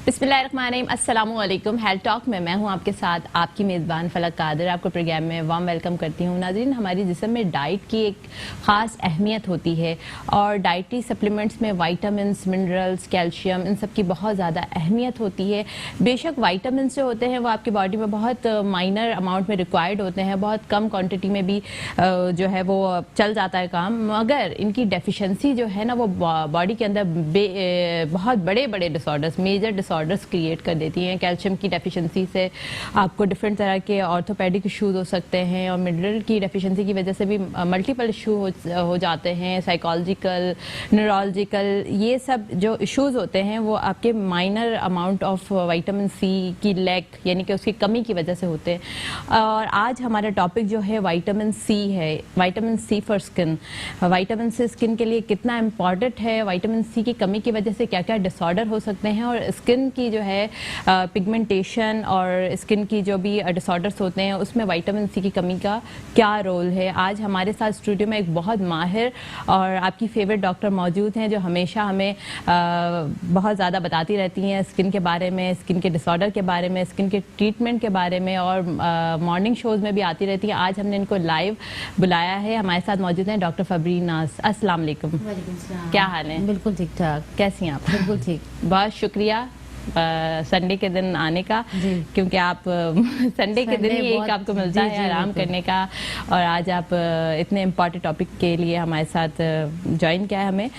बिस्मिल्लाहिर्रहमानिर्रहीम, अस्सलामुअलैकुम। Health talk में मैं हूं आपके साथ आपकी मेज़बान फलक कादिर। आपको प्रोग्राम में वार्म वेलकम करती हूं। नाज़रीन, हमारी जिस्म में डाइट की एक ख़ास अहमियत होती है और डाइटरी सप्लीमेंट्स में वाइटामिन्स, मिनरल्स, कैल्शियम, इन सब की बहुत ज़्यादा अहमियत होती है। बेशक वाइटामिन्स जो होते हैं वो आपकी बॉडी में बहुत माइनर अमाउंट में रिक्वायर्ड होते हैं, बहुत कम क्वान्टिटी में भी जो है वो चल जाता है काम, मगर इनकी डेफिशिएंसी जो है ना वो बॉडी के अंदर बहुत बड़े बड़े डिसऑर्डर्स, मेजर डिसऑर्डर्स क्रिएट कर देती हैं। कैल्शियम की डेफिशिएंसी से आपको डिफरेंट तरह के ऑर्थोपेडिक इश्यूज हो सकते हैं और मिनरल की डेफिशिएंसी की वजह से भी मल्टीपल इशू हो जाते हैं, साइकोलॉजिकल, न्यूरोलॉजिकल, ये सब जो इश्यूज होते हैं वो आपके minor amount of vitamin C की लैक यानी कि उसकी कमी की वजह से होते हैं। और आज हमारा टॉपिक जो है विटामिन सी है, vitamin C for skin. Vitamin C skin के लिए कितना इम्पॉर्टेंट है, विटामिन सी की कमी की वजह से क्या क्या डिसऑर्डर हो सकते हैं और स्किन की जो है पिगमेंटेशन और स्किन की जो भी डिसऑर्डर्स होते हैं उसमें विटामिन सी की कमी का क्या रोल है। आज हमारे साथ स्टूडियो में एक बहुत माहिर और आपकी फेवरेट डॉक्टर मौजूद हैं जो हमेशा हमें बहुत ज़्यादा बताती रहती हैं स्किन के बारे में, स्किन के डिसऑर्डर के बारे में, स्किन के ट्रीटमेंट के बारे में और मॉर्निंग शोज़ में भी आती रहती हैं। आज हमने इनको लाइव बुलाया है। हमारे साथ मौजूद हैं डॉक्टर फबरीन नाज। अस्सलाम वालेकुम। क्या हाल है? बिल्कुल ठीक ठाक। कैसी हैं आप? बिल्कुल ठीक। बहुत शुक्रिया संडे के दिन आने का, क्योंकि आप संडे के दिन ही एक आपको मिलता है आराम करने का और आज आप इतने इम्पोर्टेंट टॉपिक के लिए हमारे साथ ज्वाइन किया है।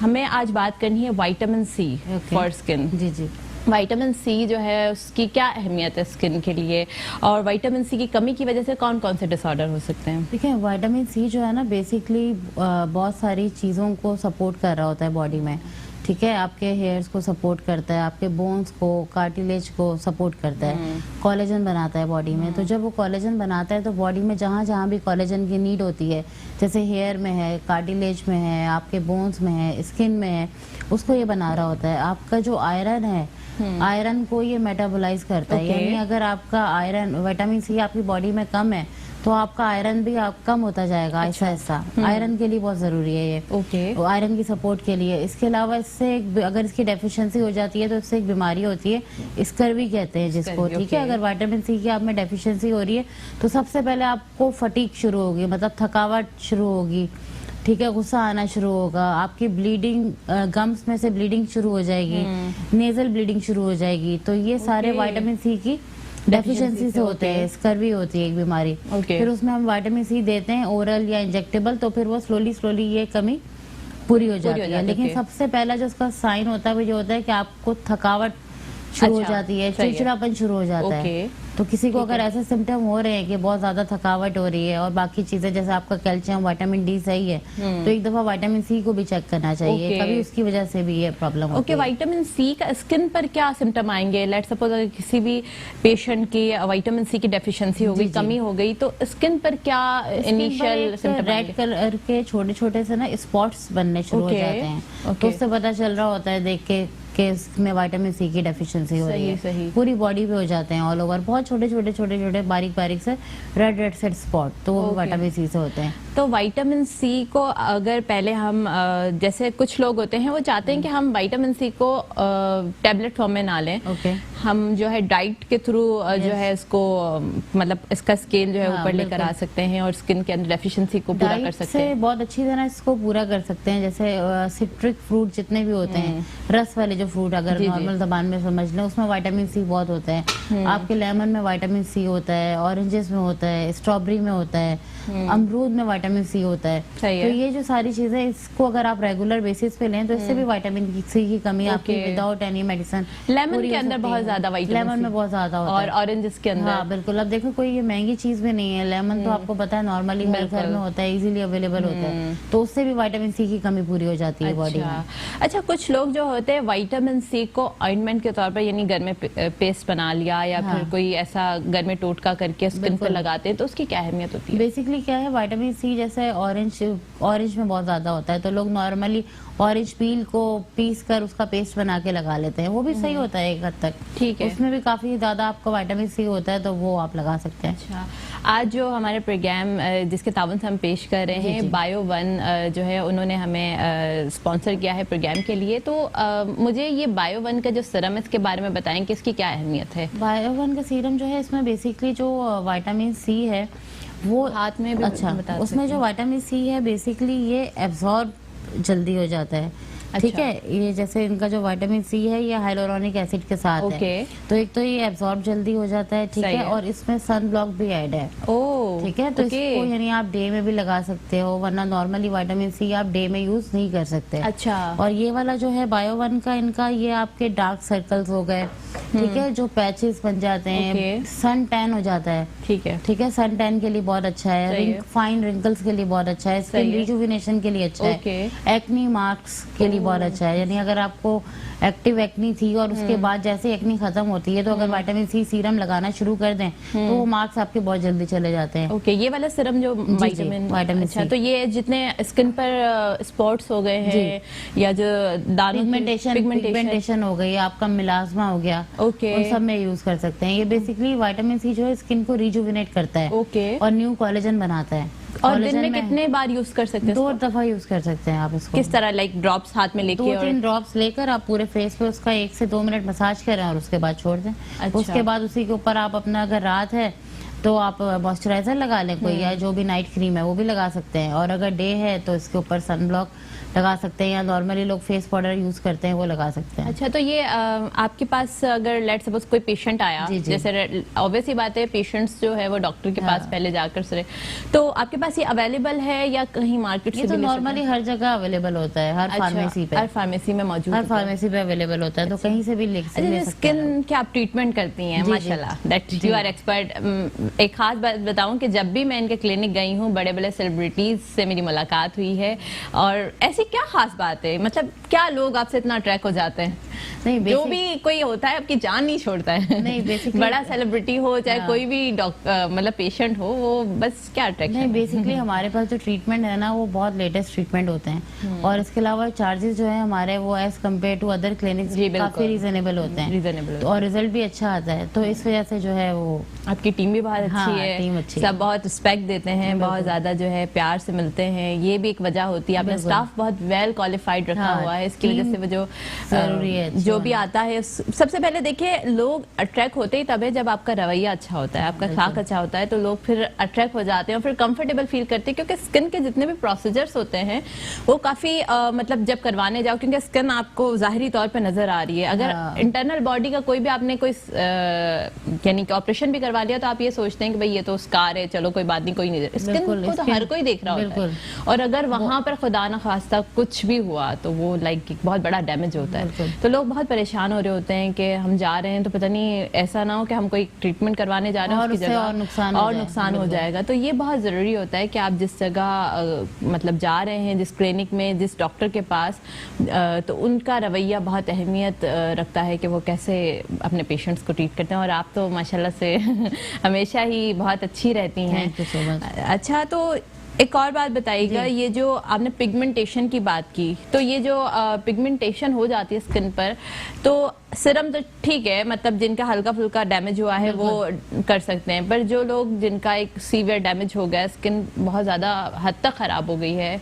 हमें आज बात करनी है विटामिन सी फॉर स्किन। जी जी। विटामिन सी जो है उसकी क्या अहमियत है स्किन के लिए और विटामिन सी की कमी की वजह से कौन कौन से डिसऑर्डर हो सकते हैं? देखिए, विटामिन सी जो है ना बेसिकली बहुत सारी चीज़ों को सपोर्ट कर रहा होता है बॉडी में। ठीक है, आपके हेयर्स को सपोर्ट करता है, आपके बोन्स को, कार्टिलेज को सपोर्ट करता है, कोलेजन बनाता है बॉडी में। तो जब वो कोलेजन बनाता है तो बॉडी में जहाँ जहाँ भी कोलेजन की नीड होती है, जैसे हेयर में है, कार्टिलेज में है, आपके बोन्स में है, स्किन में है, उसको ये बना रहा होता है। आपका जो आयरन है, आयरन को ये मेटाबोलाइज करता है। यानी अगर आपका आयरन, विटामिन सी आपकी बॉडी में कम है तो आपका आयरन भी कम होता जाएगा ऐसा ऐसा। आयरन के लिए बहुत जरूरी है ये, आयरन की सपोर्ट के लिए। इसके अलावा इससे अगर इसकी डेफिशिएंसी हो जाती है तो इससे एक बीमारी होती है, स्कर्वी कहते हैं जिसको। ठीक है, अगर विटामिन सी की आप में डेफिशिएंसी हो रही है तो सबसे पहले आपको फटीग शुरू होगी, मतलब थकावट शुरू होगी। ठीक है, गुस्सा आना शुरू होगा, आपकी ब्लीडिंग, गम्स में से ब्लीडिंग शुरू हो जाएगी, नेजल ब्लीडिंग शुरू हो जाएगी। तो ये सारे विटामिन सी की डेफिशिएंसी से होते हैं। स्कर्वी होती है एक बीमारी। फिर उसमें हम विटामिन सी देते हैं ओरल या इंजेक्टेबल, तो फिर वो स्लोली ये कमी पूरी हो जाती है। लेकिन सबसे पहला जो उसका साइन होता है वो जो होता है कि आपको थकावट शुरू हो जाती है, चिड़चिड़ापन शुरू हो जाता है। तो किसी को अगर ऐसे सिम्टम हो रहे हैं कि बहुत ज्यादा थकावट हो रही है और बाकी चीजें जैसे आपका कैल्शियम, विटामिन डी सही है, तो एक दफा विटामिन सी को भी चेक करना चाहिए। कभी उसकी वजह से भी ये प्रॉब्लम होती है। विटामिन सी का स्किन पर क्या सिम्टम आएंगे? लेट सपोज अगर किसी भी पेशेंट की विटामिन सी की डेफिशिएंसी हो गई, कमी हो गई, तो स्किन पर क्या इनिशियल सिम्टम? रेड कलर के छोटे छोटे से ना स्पॉट्स बनने शुरू हो जाते हैं। तो उससे पता चल रहा होता है देख के इसमें विटामिन सी की डेफिशिएंसी हो रही है। पूरी बॉडी पे हो जाते हैं, ऑल ओवर, बहुत छोटे छोटे बारीक बारीक से रेड सेट स्पॉट, तो वो विटामिन सी से होते हैं। तो विटामिन सी को अगर पहले हम जैसे कुछ लोग होते हैं वो चाहते हैं कि हम विटामिन सी को टैबलेट फॉर्म में ना लें, हम जो है डाइट के थ्रू जो है इसको मतलब इसका स्केल जो है ऊपर लेकर आ सकते हैं और स्किन के अंदर डेफिशिएंसी को पूरा कर सकते हैं। बहुत अच्छी तरह इसको पूरा कर सकते हैं। जैसे सिट्रिक फ्रूट जितने भी होते हैं, रस वाले जो फ्रूट, अगर नॉर्मल जबान में समझ लें, उसमें विटामिन सी बहुत होता है। आपके लेमन में विटामिन सी होता है, ऑरेंजेस में होता है, स्ट्रॉबेरी में होता है, अमरूद में विटामिन सी होता है। तो ये जो सारी चीजें, इसको अगर आप रेगुलर बेसिस पे लें तो इससे भी विटामिन सी की कमी आपकी विदाउट एनी मेडिसिन। लेमन के अंदर बहुत ज्यादा विटामिन, लेमन में बहुत ज्यादा होता है और ऑरेंजेस के अंदर। हाँ बिल्कुल। अब देखो, कोई ये महंगी चीज भी नहीं है। लेमन तो आपको पता है नॉर्मली हर घर में होता है, इजीली अवेलेबल होता है, तो उससे भी विटामिन सी की कमी पूरी हो जाती है बॉडी में। अच्छा, कुछ लोग जो होते हैं विटामिन सी को ऑइंटमेंट के तौर पर यानी घर में पेस्ट बना लिया या फिर कोई ऐसा घर में टोटका करके स्किन पर लगाते हैं, तो उसकी क्या अहमियत होती है? बेसिकली क्या है, विटामिन सी सी जैसे ऑरेंज में बहुत ज्यादा होता है, तो लोग नॉर्मली ऑरेंज पील को पीस कर उसका पेस्ट बना के लगा लेते हैं, वो भी सही होता है एक हद तक। ठीक है, उसमें भी काफी ज्यादा आपको विटामिन सी होता है, तो वो आप लगा सकते हैं। अच्छा, आज जो हमारे प्रोग्राम जिसके तावन से हम पेश कर रहे हैं, बायो वन जो है उन्होंने हमें स्पॉन्सर किया है प्रोग्राम के लिए, तो मुझे ये बायो वन का जो सीरम है इसके बारे में बताएं कि इसकी क्या अहमियत है। बायो वन का सीरम जो है, इसमें बेसिकली जो विटामिन सी है वो हाथ में भी अच्छा, उसमें जो विटामिन सी है बेसिकली ये एब्जॉर्ब जल्दी हो जाता है। ठीक है, ये जैसे इनका जो विटामिन सी है ये हाइलोरोनिक एसिड के साथ है, तो एक तो ये एब्जॉर्ब जल्दी हो जाता है, ठीक है, और इसमें सन ब्लॉक भी ऐड है। ठीक है, तो इसको यानी आप डे में भी लगा सकते हो, वरना नॉर्मली विटामिन सी आप डे में यूज नहीं कर सकते। अच्छा, और ये वाला जो है बायो वन का, इनका ये आपके डार्क सर्कल्स हो गए, ठीक है, जो पैचेस बन जाते हैं, सन टैन हो जाता है, ठीक है, सन टैन के लिए बहुत अच्छा है, फाइन रिंकल्स के लिए बहुत अच्छा है, स्किन रिजुविनेशन के लिए अच्छा है, एक्नी मार्क्स के लिए बहुत अच्छा है। यानी अगर आपको एक्टिव एक्नी थी और उसके बाद जैसे एक्नी खत्म होती है, तो अगर विटामिन सी सीरम लगाना शुरू कर दें तो वो मार्क्स आपके बहुत जल्दी चले जाते हैं। ओके, ये वाला सीरम जो विटामिन अच्छा, तो ये जितने स्किन पर स्पॉट्स हो गए हैं या जो पिगमेंटेशन हो गई, आपका मिलाज्मा हो गया, उन सब में यूज कर सकते हैं। ये बेसिकली विटामिन सी जो है स्किन को रिजुविनेट करता है और न्यू कोलेजन बनाता है। और दिन में कितने बार यूज कर सकते हैं? 2 दफा यूज कर सकते हैं आप इसको। किस तरह? लाइक ड्रॉप्स हाथ में लेके 2-3 ड्रॉप्स लेकर आप पूरे फेस पे उसका 1 से 2 मिनट मसाज करें और उसके बाद छोड़ दें। अच्छा। उसके बाद उसी के ऊपर आप अपना, अगर रात है तो आप मॉइस्चराइजर लगा लें कोई, या जो भी नाइट क्रीम है वो भी लगा सकते हैं, और अगर डे है तो इसके ऊपर सन ब्लॉक लगा सकते हैं, या नॉर्मली लोग फेस पाउडर यूज करते हैं वो लगा सकते हैं। अच्छा, तो ये आपके पास अगर लेट सपोज कोई पेशेंट आया, जैसे ऑब्वियस ही बात है पेशेंट्स जो है वो डॉक्टर के पास पहले जाकर से, तो आपके पास ये अवेलेबल है या कहीं मार्केट से? ये तो नॉर्मली हर जगह अवेलेबल होता है, हर फार्मेसी पे, हर फार्मेसी में मौजूद, हर फार्मेसी पे अवेलेबल होता है, तो कहीं से भी ले सकते हैं। स्किन की आप ट्रीटमेंट करती हैं, माशाल्लाह, दैट यू आर एक्सपर्ट। एक खास बात बताऊं कि जब भी मैं इनके क्लिनिक गई हूँ, बड़े बड़े सेलिब्रिटीज से मेरी मुलाकात हुई है, और ऐसी क्या खास बात है, मतलब क्या लोग आपसे इतना अट्रैक्ट हो जाते हैं? नहीं, जो भी कोई होता है आपकी जान नहीं छोड़ता है। नहीं, बेसिकली बड़ा सेलिब्रिटी हो चाहे कोई भी मतलब पेशेंट हो, वो बस क्या अट्रैक्ट नहीं, बेसिकली हमारे पास जो ट्रीटमेंट है ना वो बहुत लेटेस्ट ट्रीटमेंट होते हैं, और इसके अलावा चार्जेस जो है हमारे वो as compare to other clinics काफी रीजनेबल होते हैं, और रिजल्ट भी अच्छा आता है, तो इस वजह से जो है वो आपकी टीम भी बहुत अच्छी है, टीम अच्छी, सब बहुत रिस्पेक्ट देते हैं, बहुत ज्यादा जो है प्यार से मिलते हैं, ये भी एक वजह होती है। आपने स्टाफ बहुत वेल क्वालिफाइड रखा हुआ है, इसकी वजह से वो जो जरूरी है जो भी आता है, सबसे पहले देखिए लोग अट्रैक्ट होते ही तब है जब आपका रवैया अच्छा होता है, आपका अखलाक अच्छा होता है, तो लोग फिर अट्रैक्ट हो जाते हैं और फिर कंफर्टेबल फील करते हैं, क्योंकि स्किन के जितने भी प्रोसीजर्स होते हैं वो काफी मतलब जब करवाने जाओ, क्योंकि स्किन आपको जाहिरी तौर पे नजर आ रही है, अगर इंटरनल बॉडी का कोई भी आपने कोई यानी कि ऑपरेशन भी करवा लिया तो आप ये सोचते हैं कि भाई ये तो स्कार है, चलो कोई बात नहीं, कोई नहीं, स्किन को तो हर कोई देख रहा होता है, और अगर वहां पर खुदा ना खास्ता कुछ भी हुआ तो वो लाइक बहुत बड़ा डैमेज होता है, तो लोग बहुत परेशान हो रहे होते हैं कि हम जा रहे हैं तो पता नहीं ऐसा ना हो कि हम कोई ट्रीटमेंट करवाने जा रहे हैं और उसकी जगह और नुकसान हो जाएगा। तो ये बहुत जरूरी होता है कि आप जिस जगह मतलब जा रहे हैं, जिस क्लिनिक में, जिस डॉक्टर के पास, तो उनका रवैया बहुत अहमियत रखता है कि वो कैसे अपने पेशेंट्स को ट्रीट करते हैं, और आप तो माशाल्लाह से हमेशा ही बहुत अच्छी रहती हैं। अच्छा, तो एक और बात बताइएगा, ये जो आपने पिगमेंटेशन की बात की, तो ये जो पिगमेंटेशन हो जाती है स्किन पर, तो सीरम तो ठीक है, मतलब जिनका हल्का फुल्का डैमेज हुआ है वो कर सकते हैं, पर जो लोग जिनका एक सीवियर डैमेज हो गया, स्किन बहुत ज़्यादा हद तक ख़राब हो गई है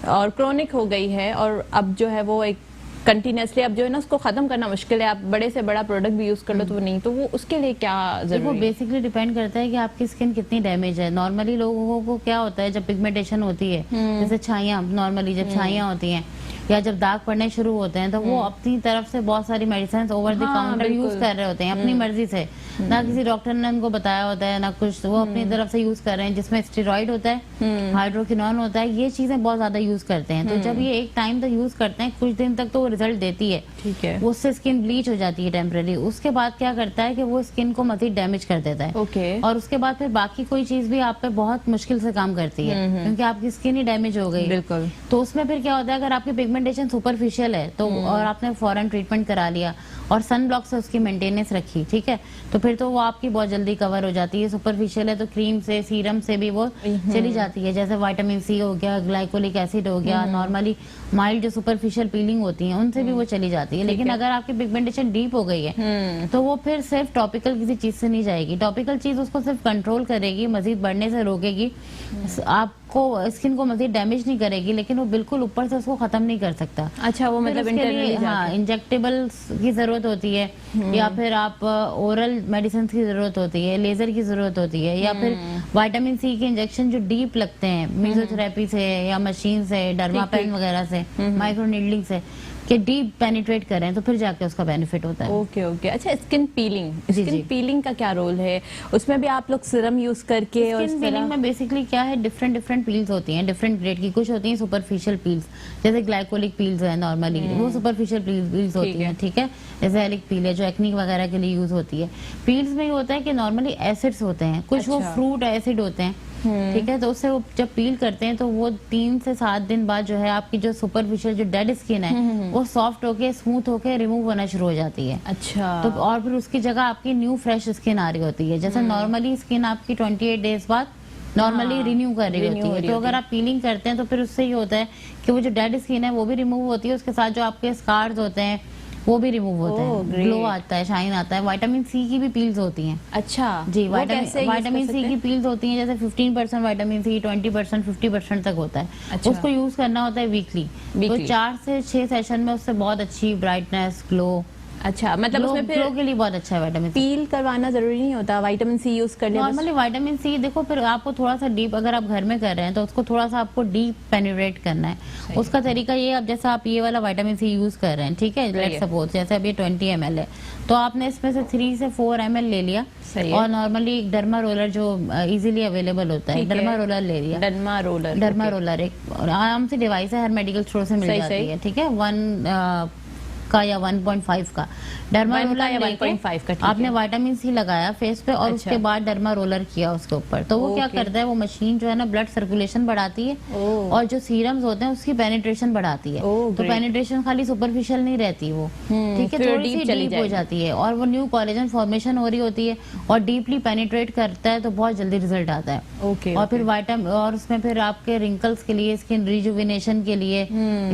और क्रोनिक हो गई है, और अब जो है वो एक कंटिन्यूसली अब जो है ना उसको खत्म करना मुश्किल है, आप बड़े से बड़ा प्रोडक्ट भी यूज कर लो तो वो नहीं, तो वो उसके लिए क्या जरूरी है? वो बेसिकली डिपेंड करता है कि आपकी स्किन कितनी डैमेज है। नॉर्मली लोगों को क्या होता है जब पिगमेंटेशन होती है, जैसे छाइयाँ, नॉर्मली जब छाइयाँ होती हैं या जब दाग पड़ने शुरू होते हैं, तो वो अपनी तरफ से बहुत सारी medicine over the counter use कर रहे होते हैं अपनी मर्जी से, ना किसी डॉक्टर ने उनको बताया होता है ना कुछ, वो अपनी तरफ से यूज कर रहे हैं, जिसमें स्टेरॉइड होता है, हाइड्रोक्विनोन होता है, ये चीजें बहुत ज्यादा यूज करते हैं। तो जब ये एक टाइम तक यूज करते हैं, कुछ दिन तक तो वो रिजल्ट देती है, ठीक है, उससे स्किन ब्लीच हो जाती है टेम्परेरी, उसके बाद क्या करता है कि वो स्किन को मजीद डैमेज कर देता है, और उसके बाद फिर बाकी कोई चीज भी आप पे बहुत मुश्किल से काम करती है, क्योंकि आपकी स्किन ही डैमेज हो गई। बिल्कुल। तो उसमें फिर क्या होता है, अगर आपकी पिगमेंटेशन सुपरफिशियल है तो और आपने फौरन ट्रीटमेंट करा लिया और सन ब्लॉक से उसकी मेंटेनेंस रखी, ठीक है, तो फिर तो वो आपकी बहुत जल्दी कवर हो जाती है। सुपरफिशियल है तो क्रीम से, सीरम से भी वो चली जाती है, जैसे विटामिन सी हो गया, ग्लाइकोलिक एसिड हो गया, नॉर्मली माइल्ड जो सुपरफिशियल पीलिंग होती है उनसे भी वो चली जाती है। लेकिन अगर आपकी पिगमेंटेशन डीप हो गई है तो वो फिर सिर्फ टॉपिकल किसी चीज से नहीं जाएगी। टॉपिकल चीज उसको सिर्फ कंट्रोल करेगी, मजीद बढ़ने से रोकेगी, आपको स्किन को मजीद डैमेज नहीं करेगी, लेकिन वो बिल्कुल ऊपर से उसको खत्म नहीं कर सकता। अच्छा, वो मतलब हाँ, इंजेक्टेबल की जरूरत होती है, या फिर आप ओरल मेडिसिन की जरूरत होती है, लेजर की जरूरत होती है, या फिर विटामिन सी के इंजेक्शन जो डीप लगते हैं मेसोथेरेपी से या मशीन से, डर्मापेन वगैरह से, माइक्रो नीडलिंग से, कि डीप पेनिट्रेट करें तो फिर जाके उसका बेनिफिट होता है। Okay okay. अच्छा, स्किन पीलिंग का क्या रोल है? उसमें भी आप लोग सीरम यूज करके? स्किन पीलिंग में बेसिकली क्या है, डिफरेंट पील्स होती हैं, डिफरेंट ग्रेड की। कुछ होती हैं सुपरफिशियल पील्स, जैसे ग्लाइकोलिक पील्स है नॉर्मली, वो सुपरफिशियल पील्स होती हैं, ठीक है। जैसे एलिक पील है जो एक्निक वगैरह के लिए यूज होती है। पील्स में ये होता है कि नॉर्मली एसिड्स होते हैं, कुछ वो फ्रूट एसिड होते हैं, ठीक है। तो उससे वो जब पील करते हैं तो वो 3 से 7 दिन बाद जो है आपकी जो सुपरफिशियल जो डेड स्किन है वो सॉफ्ट होके, स्मूथ होके रिमूव होना शुरू हो जाती है। अच्छा। तो और फिर उसकी जगह आपकी न्यू फ्रेश स्किन आ रही होती है। जैसे नॉर्मली स्किन आपकी 28 डेज बाद नॉर्मली रिन्यू कर रही होती है। तो अगर आप पीलिंग करते हैं तो फिर उससे ये होता है कि वो जो डेड स्किन है वो भी रिमूव होती है, उसके साथ जो आपके स्कार्स होते हैं वो भी रिमूव होते हैं, ग्लो आता है, शाइन आता है। विटामिन सी की भी पील्स होती हैं। अच्छा जी, विटामिन सी की पील्स होती हैं, जैसे 15% विटामिन सी, 20%, 50% तक होता है। अच्छा। उसको यूज करना होता है वीकली। तो 4 से 6 सेशन में उससे बहुत अच्छी ब्राइटनेस, ग्लो। अच्छा, मतलब उसमें फिर ग्लो के लिए बहुत अच्छा है विटामिन सी। पील करवाना जरूरी नहीं होता, विटामिन सी यूज कर ले? नॉर्मली विटामिन सी देखो, फिर आपको थोड़ा सा डीप, अगर आप घर में कर रहे हैं तो उसको थोड़ा सा आपको डीप पेनिट्रेट करना है। उसका तरीका ये, अब जैसा आप ये वाला विटामिन सी यूज कर रहे हैं, ठीक है, लेट्स सपोज जैसे अब ये 20 ml है, तो आपने इसमें से 3 से 4 ml ले लिया, और नॉर्मली डर्मा रोलर जो इजीली अवेलेबल होता है, डर्मा रोलर ले लिया। डर्मा रोलर एक आराम से डिवाइस है, हर मेडिकल स्टोर से मिल जाती है, ठीक है। 1 का या 1.5 का डर्मा रोलर या 1.5 का, आपने विटामिन सी लगाया फेस पे, और उसके बाद डर्मा रोलर किया उसके ऊपर, तो वो क्या करता है, वो मशीन जो है ना ब्लड सर्कुलेशन बढ़ाती है, और जो सीरम्स होते हैं उसकी पेनिट्रेशन बढ़ाती है। तो पेनिट्रेशन खाली सुपरफिशियल नहीं रहती वो, ठीक है, थोड़ी सी डीप हो जाती है, और वो न्यू कोलेजन फॉर्मेशन हो रही होती है, और डीपली पेनिट्रेट करता है तो बहुत जल्दी रिजल्ट आता है। और फिर विटामिन, और उसमें फिर आपके रिंकल्स के लिए, स्किन रिजुविनेशन के लिए,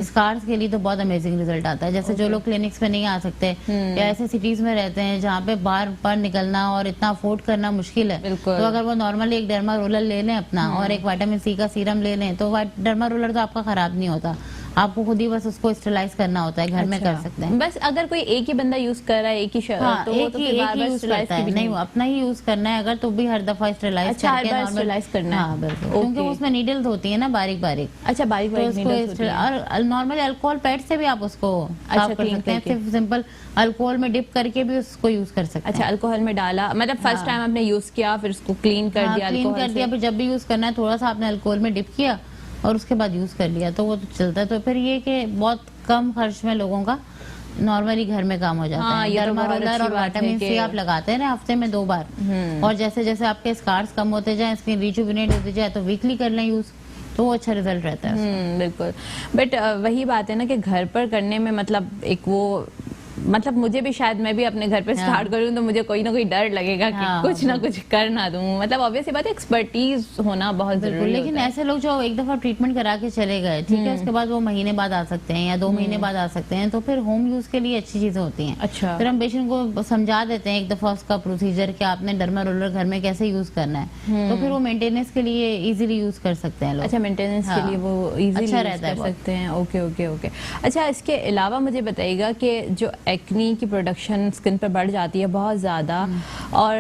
स्कार्स के लिए तो बहुत अमेजिंग रिजल्ट आता है। जैसे जो लोग क्लिनिक्स में नहीं आ सकते या ऐसे सिटीज में रहते हैं जहाँ पे बार बार निकलना और इतना अफोर्ड करना मुश्किल है, तो अगर वो नॉर्मली एक डर्मा रोलर ले लें अपना, और एक विटामिन सी का सीरम ले लें, तो डर्मा रोलर तो आपका खराब नहीं होता, आपको खुद ही बस उसको स्टरलाइज करना होता है, घर में कर सकते हैं। बस अगर कोई एक ही बंदा यूज कर रहा है, एक ही तो वो तो बार-बार स्टरलाइज नहीं, अपना ही यूज करना है अगर, तो भी हर दफा स्टरलाइज करना है, बिल्कुल, क्योंकि उसमें नीडल्स होती है ना बारीक बारीक। अच्छा, बारीक नीडल्स, और नॉर्मली अल्कोहल पैड से भी आप उसको साफ कर सकते हैं, सिर्फ सिंपल अल्कोहल में डिप करके भी उसको यूज कर सकते हैं। अच्छा, अल्कोहल में डाला, मतलब फर्स्ट टाइम आपने यूज किया, फिर उसको क्लीन कर दिया, फिर जब भी यूज करना है थोड़ा सा आपने अल्कोहल में डिप किया और उसके बाद यूज कर लिया, तो वो तो चलता है। तो फिर ये कि बहुत कम खर्च में लोगों का नॉर्मली घर में काम हो जाता है। डर्मा रोलर और विटामिन सी आप लगाते हैं हफ्ते में 2 बार, और जैसे जैसे आपके स्कार्स कम होते जाए, स्किन रिजुविनेट होती जाए, तो वीकली कर लें यूज, तो वो अच्छा रिजल्ट रहता है। बिल्कुल, बट वही बात है ना कि घर पर करने में मतलब एक वो, मतलब मुझे भी शायद, मैं भी अपने घर पे स्टार्ट करूं तो मुझे कोई ना कोई डर लगेगा कि कुछ ना कुछ कर ना दूं, मतलब ऑब्वियस बात है, एक्सपर्टीज होना बहुत जरूरी है। लेकिन ऐसे लोग जो एक दफा ट्रीटमेंट करा के चले गए, ठीक है, उसके बाद वो महीने बाद आ सकते हैं या 2 महीने बाद आ सकते हैं, तो फिर होम यूज के लिए अच्छी चीजें होती हैं। अच्छा, फिर हम पेशेंट को समझा देते हैं एक दफा उसका प्रोसीजर कि आपने डर्मा रोलर घर में कैसे यूज करना है, तो फिर वो मेंटेनेंस के लिए इजीली यूज कर सकते हैं लोग। अच्छा, मेंटेनेंस के लिए वो इजीली अच्छा रहता है, कर सकते हैं। Okay okay okay. अच्छा, इसके अलावा मुझे बताइएगा कि जो एक्नी की प्रोडक्शन स्किन पर बढ़ जाती है बहुत ज्यादा, और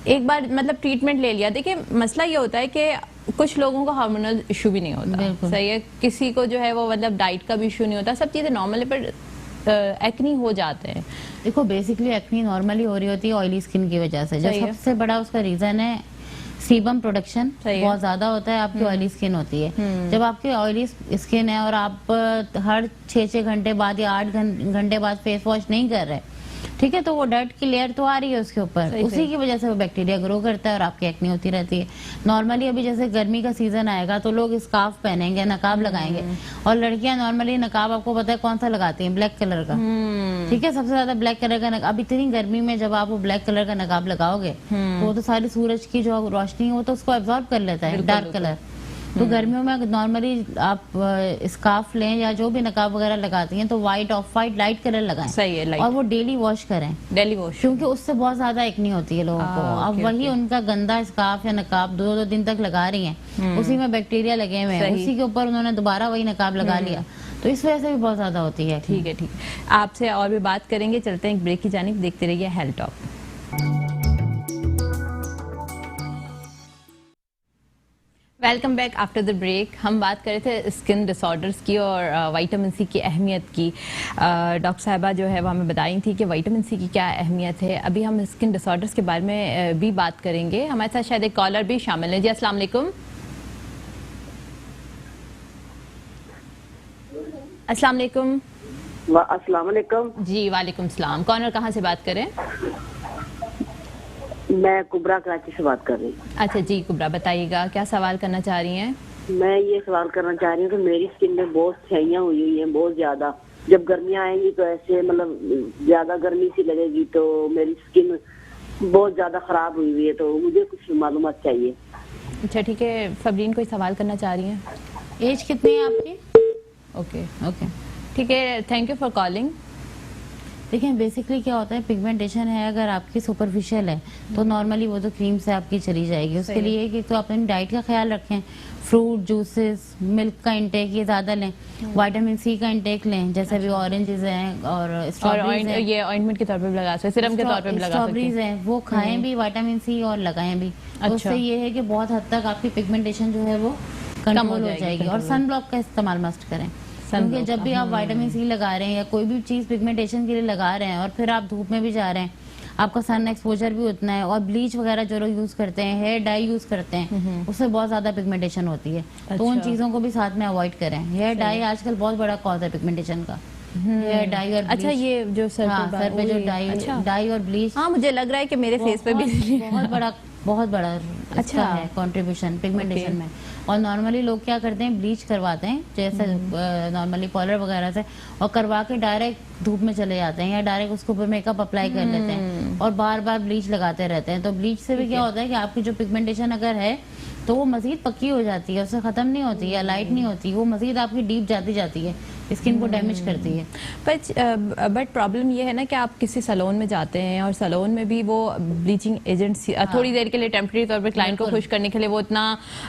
एक बार मतलब ट्रीटमेंट ले लिया, देखिए मसला ये होता है कि कुछ लोगों को हार्मोनल इशू भी नहीं होता, सही है, किसी को जो है वो मतलब डाइट का भी इशू नहीं होता, सब चीजें नॉर्मल, पर एक्नी हो जाते हैं। देखो बेसिकली एक्नी नॉर्मली हो रही होती है ऑयली स्किन की वजह से, जो सबसे बड़ा उसका रीजन है सीबम प्रोडक्शन बहुत ज्यादा होता है, आपकी ऑयली स्किन होती है। जब आपकी ऑयली स्किन है और आप हर 6-6 घंटे बाद या 8 घंटे बाद फेस वॉश नहीं कर रहे, ठीक है, तो वो डर्ट की लेयर तो आ रही है उसके ऊपर, सही उसी की वजह से वो बैक्टीरिया ग्रो करता है और आपकी एक्ने होती रहती है। नॉर्मली अभी जैसे गर्मी का सीजन आएगा तो लोग स्कार्फ पहनेंगे, नकाब लगाएंगे, और लड़कियां नॉर्मली नकाब आपको पता है कौन सा लगाती हैं, ब्लैक कलर का। ठीक है, सबसे ज्यादा ब्लैक कलर का नकाब। अब इतनी गर्मी में जब आप वो ब्लैक कलर का नकाब लगाओगे तो वो तो सारी सूरज की जो रोशनी है वो तो उसको एब्जॉर्ब कर लेता है, डार्क कलर। तो गर्मियों में नॉर्मली आप स्कार्फ लें या जो भी नकाब वगैरह लगाती हैं तो white, of white, light colour लगाएं। सही है, लाइट। और वो डेली वॉश करें, डेली वॉश, क्योंकि उससे बहुत ज्यादा एक्नी होती है लोगों को। अब वही उनका गंदा स्कार्फ या नकाब 2-2 दिन तक लगा रही हैं, उसी में बैक्टीरिया लगे हुए हैं, उसी के ऊपर उन्होंने दोबारा वही नकाब लगा लिया, तो इस वजह से भी बहुत ज्यादा होती है। ठीक है, ठीक है, आपसे और भी बात करेंगे। चलते हैं एक ब्रेक की जानिब, देखते रहिए health talk. Welcome back after the break. हम बात कर रहे थे स्किन डिसऑर्डर्स की और विटामिन सी की अहमियत की। डॉक्टर साहिबा जो है वो हमें बताई थी कि विटामिन सी की क्या अहमियत है। अभी हम स्किन डिसऑर्डर्स के बारे में भी बात करेंगे। हमारे साथ शायद एक कॉलर भी शामिल है। जी अस्सलाम वालेकुम। अस्सलाम वालेकुम। अस्सलाम वालेकुम। जी वालेकुम सलाम। कौन और कहाँ से बात करें? मैं कुबरा कराची से बात कर रही हूँ। अच्छा जी कुबरा, बताइएगा क्या सवाल करना चाह रही हैं? मैं ये सवाल करना चाह रही हूँ कि मेरी स्किन में बहुत छाइयाँ हुई हैं, बहुत ज्यादा। जब गर्मियाँ आएंगी तो ऐसे मतलब ज्यादा गर्मी सी लगेगी, तो मेरी स्किन बहुत ज्यादा खराब हुई है, तो मुझे कुछ मालूमात चाहिए। अच्छा ठीक है, फबरीन कोई सवाल करना चाह रही हैं? एज कितनी है आपकी? ओके ओके ठीक है, थैंक यू फॉर कॉलिंग। देखिए बेसिकली क्या होता है, पिगमेंटेशन है अगर आपकी सुपरफिशियल है तो नॉर्मली वो तो क्रीम से आपकी चली जाएगी। उसके लिए कि तो अपनी डाइट का ख्याल रखें, फ्रूट जूसेस, मिल्क का इंटेक ये ज्यादा लें, विटामिन सी का इंटेक लें, जैसे भी ऑरेंजेस हैं और स्ट्रॉबेरीज हैं, ये ऑइंटमेंट के तौर पे भी लगा सकते हैं, सिरम के तौर पे भी लगा सकते हैं। स्ट्रॉबेरीज हैं वो खाएं भी, विटामिन सी और लगाएं भी। तो उससे ये है कि बहुत हद तक आपकी पिगमेंटेशन जो है वो कंट्रोल हो जाएगी। और सन ब्लॉक का इस्तेमाल मस्ट करें, क्योंकि जब भी आप विटामिन सी लगा रहे हैं या कोई भी चीज पिगमेंटेशन के लिए लगा रहे हैं और फिर आप धूप में भी जा रहे हैं, आपका सन एक्सपोजर भी उतना है। और ब्लीच वगैरह जो लोग यूज करते हैं, हेयर डाई यूज करते हैं, उससे बहुत ज्यादा पिगमेंटेशन होती है। तो उन चीजों को भी साथ में अवॉइड करें। हेयर डाई आजकल बहुत बड़ा कॉज है पिगमेंटेशन का, हेयर डाई और अच्छा ये जो सर पे जो डाई और ब्लीच, हाँ मुझे लग रहा है कि मेरे फेस पे भी बहुत बड़ा अच्छा है कंट्रीब्यूशन पिगमेंटेशन में। और नॉर्मली लोग क्या करते हैं, ब्लीच करवाते हैं जैसे नॉर्मली पार्लर वगैरह से, और करवा के डायरेक्ट धूप में चले जाते हैं या डायरेक्ट उसके ऊपर मेकअप अप्लाई कर लेते हैं और बार बार ब्लीच लगाते रहते हैं। तो ब्लीच से भी क्या होता है कि आपकी जो पिगमेंटेशन अगर है तो वो मजीद पक्की हो जाती है, उससे खत्म नहीं होती या लाइट नहीं होती, वो मजीद आपकी डीप जाती जाती है, स्किन को डैमेज करती है। बट प्रॉब्लम ये है ना कि आप किसी सैलून में जाते हैं और सैलून में भी वो ब्लीचिंग एजेंट थोड़ी देर के लिए टेम्परेरी तौर पर क्लाइंट को खुश करने के लिए वो इतना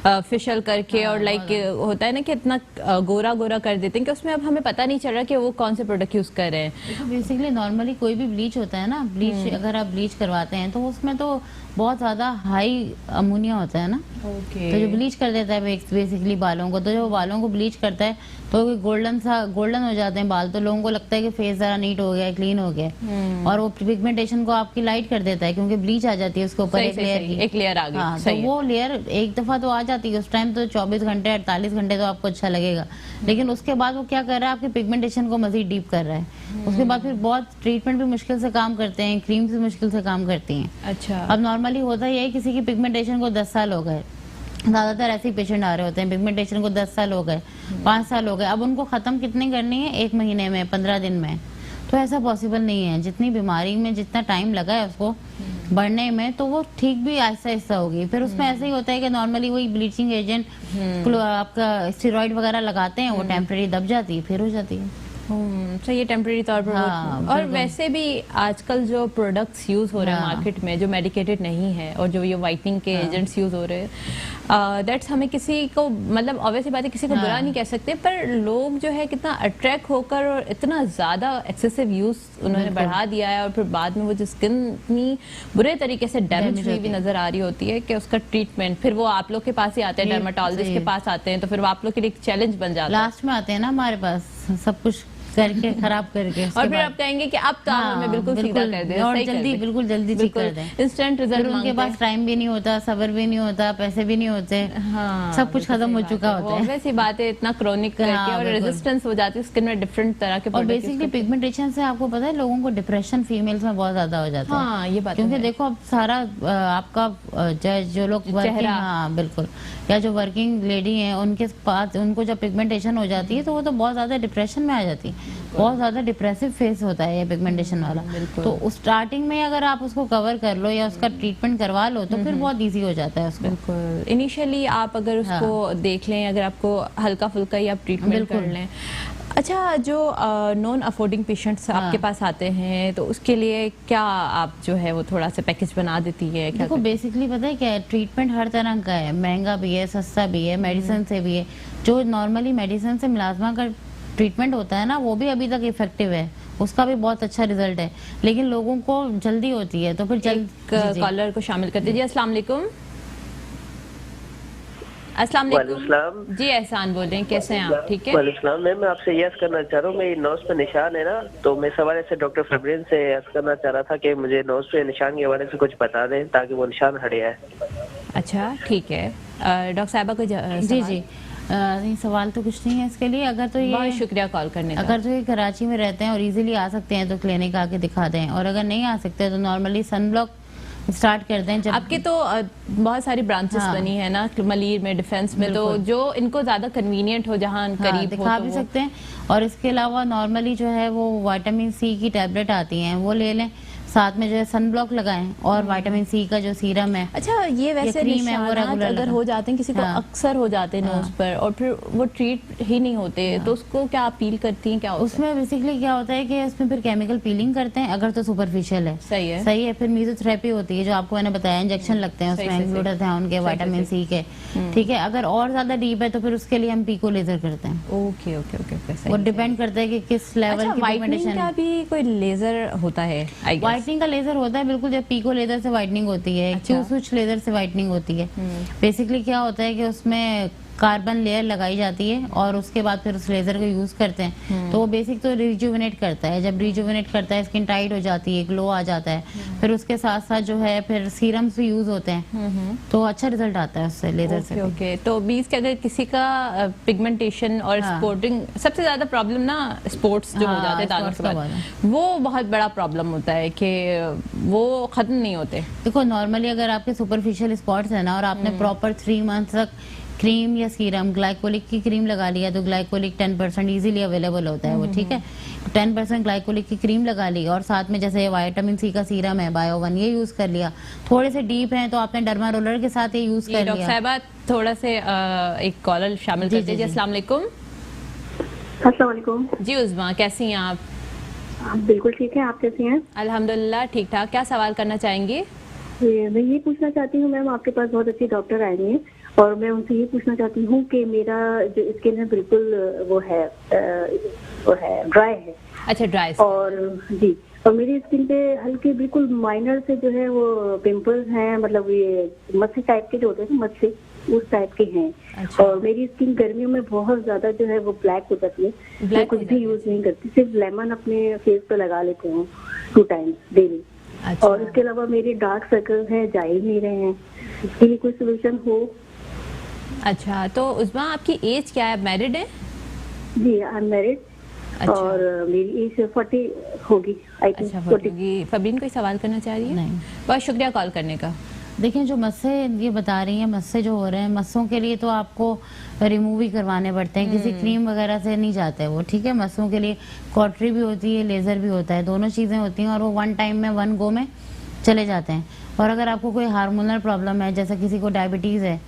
फेशियल करके और लाइक होता है ना कि इतना गोरा गोरा कर देते हैं कि उसमें अब हमें पता नहीं चल रहा कि वो कौन से प्रोडक्ट यूज कर रहे हैं। बेसिकली नॉर्मली कोई भी ब्लीच होता है ना, ब्लीच अगर आप ब्लीच करवाते हैं तो उसमें तो बहुत ज्यादा हाई अमोनिया होता है ना। तो जो ब्लीच कर देता है बेसिकली बालों को, तो जो बालों को ब्लीच करता है तो गोल्डन हो जाते हैं बाल, तो लोगों को लगता है कि फेस जरा नीट हो गया, क्लीन हो गया। और वो पिगमेंटेशन को आपकी लाइट कर देता है क्योंकि ब्लीच आ जाती है उसके ऊपर एक लेयर आ गई। हाँ, तो वो लेयर एक दफा तो आ जाती है, उस टाइम तो 24 घंटे 48 घंटे तो आपको अच्छा लगेगा, लेकिन उसके बाद वो क्या कर रहा है, आपकी पिगमेंटेशन को मजीद डीप कर रहा है। उसके बाद फिर बहुत ट्रीटमेंट भी मुश्किल से काम करते हैं, क्रीम भी मुश्किल से काम करती हैं। अच्छा, अब नॉर्मली होता ही है किसी की पिगमेंटेशन को 10 साल हो गए, ज्यादातर ऐसे ही पेशेंट आ रहे होते हैं पिगमेंटेशन को 10 साल हो गए, 5 साल हो गए, अब उनको खत्म कितनी करनी है, 1 महीने में, 15 दिन में? तो ऐसा पॉसिबल नहीं है। जितनी बीमारी में जितना टाइम लगा है उसको बढ़ने में, तो वो ठीक भी आहिस्ता आहिस्ता होगी। फिर उसमें ऐसे ही होता है कि नॉर्मली वही ब्लीचिंग एजेंट आपका स्टेरॉइड वगैरह लगाते हैं, वो टेम्परेरी दब जाती है, फिर हो जाती है। तो ये टेम्परेरी तौर पर और वैसे भी आजकल जो प्रोडक्ट्स यूज हो रहे हैं मार्केट में जो मेडिकेटेड नहीं है और जो ये वाइटनिंग के एजेंट्स यूज हो रहे हैं, दैट्स हमें किसी को मतलब ऑब्वियसली बात है किसी को बुरा नहीं कह सकते, पर लोग जो है कितना अट्रैक्ट होकर और इतना ज्यादा एक्सेसिव यूज उन्होंने बढ़ा दिया है, और फिर बाद में वो जो स्किन इतनी बुरे तरीके से डैमेज हुई भी नजर आ रही होती है कि उसका ट्रीटमेंट फिर वो आप लोग के पास ही आते हैं, डर्माटोलॉजिस्ट के पास आते हैं, तो फिर वो आप लोग के लिए एक चैलेंज बन जाता है। लास्ट में आते हैं ना हमारे पास सब कुछ करके खराब करके और फिर आप कहेंगे कि अब काम में बिल्कुल सीधा कर दें और जल्दी बिल्कुल जल्दी ठीक कर दें, इंस्टेंट रिजल्ट। उनके पास टाइम भी नहीं होता, सब्र भी नहीं होता, पैसे भी नहीं होते, हाँ, सब कुछ खत्म हो चुका होता है। वैसी बात है, इतना क्रोनिक करके और रेजिस्टेंस हो जाती है स्किन में डिफरेंट तरह के। और बेसिकली पिगमेंटेशन से आपको पता है लोगों को डिप्रेशन फीमेल्स में बहुत ज्यादा हो जाता है। हाँ, ये बात क्योंकि देखो अब सारा आपका जो लोग वर्किंग, हाँ बिल्कुल, या जो वर्किंग लेडी हैं उनके पास उनको जब पिगमेंटेशन हो जाती है तो वो तो बहुत ज्यादा डिप्रेशन में आ जाती है, बहुत ज्यादा डिप्रेसिव फेस होता है ये पिगमेंटेशन वाला। तो स्टार्टिंग में अगर आप उसको कवर कर लो या उसका ट्रीटमेंट करवा लो तो फिर बहुत इजी हो जाता है उसको। बिल्कुल, इनिशियली आप अगर उसको देख लें, अगर आपको हल्का फुल्का ही आप ट्रीटमेंट कर लें। अच्छा, जो नॉन अफोर्डिंग पेशेंट्स आपके पास आते हैं तो उसके लिए क्या आप जो है वो थोड़ा सा पैकेज बना देती है? क्या देखो बेसिकली पता है क्या है, ट्रीटमेंट हर तरह का है, महंगा भी है, सस्ता भी है, मेडिसिन से भी है। जो नॉर्मली मेडिसिन से मिलाजमा का ट्रीटमेंट होता है ना, वो भी अभी तक इफेक्टिव है, उसका भी बहुत अच्छा रिजल्ट है, लेकिन लोगों को जल्दी होती है तो फिर कॉलर को शामिल कर दीजिए। अस्सलाम वालेकुम। अस्सलाम वालेकुम जी, एहसान बोल रहे हैं, कैसे हैं आप? ठीक है। वालेकुम मैम, मैं आपसे यस करना चाह रहा हूँ, मेरी नोज पे निशान है ना, तो मैं सवाल से डॉक्टर फरबरीन से यस करना चाह रहा था कि मुझे नोज पे निशान के बारे में कुछ बता दें ताकि वो निशान हट जाए। अच्छा ठीक है, डॉक्टर साहिबा को जी नहीं सवाल तो कुछ नहीं है इसके लिए। अगर तो ये बहुत शुक्रिया कॉल करने का। अगर तो ये कराची में रहते हैं और इजीली आ सकते हैं तो क्लिनिक आके दिखा दें, और अगर नहीं आ सकते तो नॉर्मली सनब्लॉक स्टार्ट करते हैं। जब आपके तो बहुत सारी ब्रांचेस बनी है ना, मलीर में, डिफेंस में, तो जो इनको ज्यादा कन्वीनियंट हो, जहाँ करीब दिखा भी सकते हैं। और इसके अलावा नॉर्मली जो है वो विटामिन सी की टैबलेट आती हैं, वो ले लें, साथ में जो है सनब्लॉक लगाएं और विटामिन सी का जो सीरम है। अच्छा, ये वैसे क्रीम है वो रेगुलर अगर हो जाते हैं किसी को, अक्सर हो जाते हैं नोज पर और फिर वो ट्रीट ही नहीं होते, तो उसको क्या अपील करती हैं? क्या उसमें बेसिकली क्या होता है कि उसमें फिर केमिकल पीलिंग करते हैं अगर तो सुपरफिशियल है। सही है। फिर मेसोथेरेपी होती है जो आपको मैंने बताया, इंजेक्शन लगते हैं उसमें ग्लूटाथियोन के, विटामिन सी के, ठीक है। अगर और ज्यादा डीप है तो फिर उसके लिए हम पीको लेजर करते हैं। ओके ओके ओके, वो डिपेंड करता है कि किस लेवल की पिगमेंटेशन का भी कोई लेजर होता है। व्हाइटनिंग का लेजर होता है बिल्कुल, जब पीको लेजर से व्हाइटनिंग होती है, स्विच लेजर से व्हाइटनिंग होती है। बेसिकली क्या होता है कि उसमें कार्बन लेयर लगाई जाती है और उसके बाद फिर उस लेजर को यूज करते हैं, तो वो बेसिक तो रिजुविनेट करता है। जब रिजुविनेट करता है स्किन टाइट हो जाती है, ग्लो आ जाता है। फिर उसके साथ साथ जो है फिर सीरम्स भी यूज होते हैं, तो अच्छा रिजल्ट आता है उससे लेजर से। ओके, तो बीस के अगर किसी का पिगमेंटेशन और स्पोर्टिंग, सबसे ज्यादा प्रॉब्लम ना स्पोर्ट्स जो हो जाते हैं दांतों के बाद, वो बहुत बड़ा प्रॉब्लम होता है कि वो खत्म नहीं होते। देखो नॉर्मली अगर आपके सुपरफिशियल स्पॉट्स है ना और आपने प्रॉपर 3 मंथ तक क्रीम या सीरम, ग्लाइकोलिक की क्रीम लगा लिया, तो ग्लाइकोलिक 10% इजीली अवेलेबल होता है वो, ठीक है। 10% ग्लाइकोलिक की क्रीम लगा ली और साथ में जैसे विटामिन सी का सीरम है बायो1, ये यूज कर लिया। थोड़े से डीप हैं तो आपने डर्मा रोलर के साथ ये यूज कर लिया। डॉक्टर साहिबा थोड़ा से एक कॉलर शामिल कर दीजिए। अस्सलाम वालेकुम। अस्सलाम वालेकुम जी उज़मा, कैसी हैं आप? बिल्कुल ठीक है, आप कैसी हैं? अल्हम्दुलिल्लाह ठीक ठाक। क्या सवाल करना चाहेंगे? मैं ये पूछना चाहती हूँ मैम, आपके पास बहुत अच्छे डॉक्टर आएंगे हैं और मैं उनसे ये पूछना चाहती हूँ कि मेरा जो स्किन है बिल्कुल वो है ड्राई है। अच्छा, ड्राई। और जी, और मेरी स्किन पे हल्के बिल्कुल माइनर से जो है वो पिंपल्स हैं, मतलब ये मस्से टाइप के जो होते हैं, मस्से उस टाइप के हैं। अच्छा। और मेरी स्किन गर्मियों में बहुत ज्यादा जो है वो ब्लैक हो जाती है। मैं कुछ भी यूज नहीं करती, सिर्फ लेमन अपने फेस पे लगा लेते हूँ 2 टाइम्स डेली। अच्छा। और इसके अलावा मेरे डार्क सर्कल हैं, जा ही नहीं रहे हैं, इसके लिए कोई सोल्यूशन हो? अच्छा, तो उज़मा आपकी एज क्या है? मैरिड है? जी, आई एम मैरिड। अच्छा। और मेरी एज 40 होगी, आई थिंक। अच्छा, 40 होगी। फबरीन कोई सवाल करना चाह रही है? नहीं। बहुत शुक्रिया कॉल करने का। देखिए जो मस्से ये बता रही हैं, मस्से जो हो रहे हैं, मस्सों के लिए तो आपको रिमूव ही करवाने पड़ते हैं, किसी क्रीम वगैरह से नहीं जाते वो, ठीक है। मस्सों के लिए कॉटरी भी होती है, लेजर भी होता है, दोनों चीजें होती हैं और वो 1 टाइम में 1 गो में चले जाते हैं। और अगर आपको कोई हार्मोनल प्रॉब्लम है, जैसे किसी को डायबिटीज है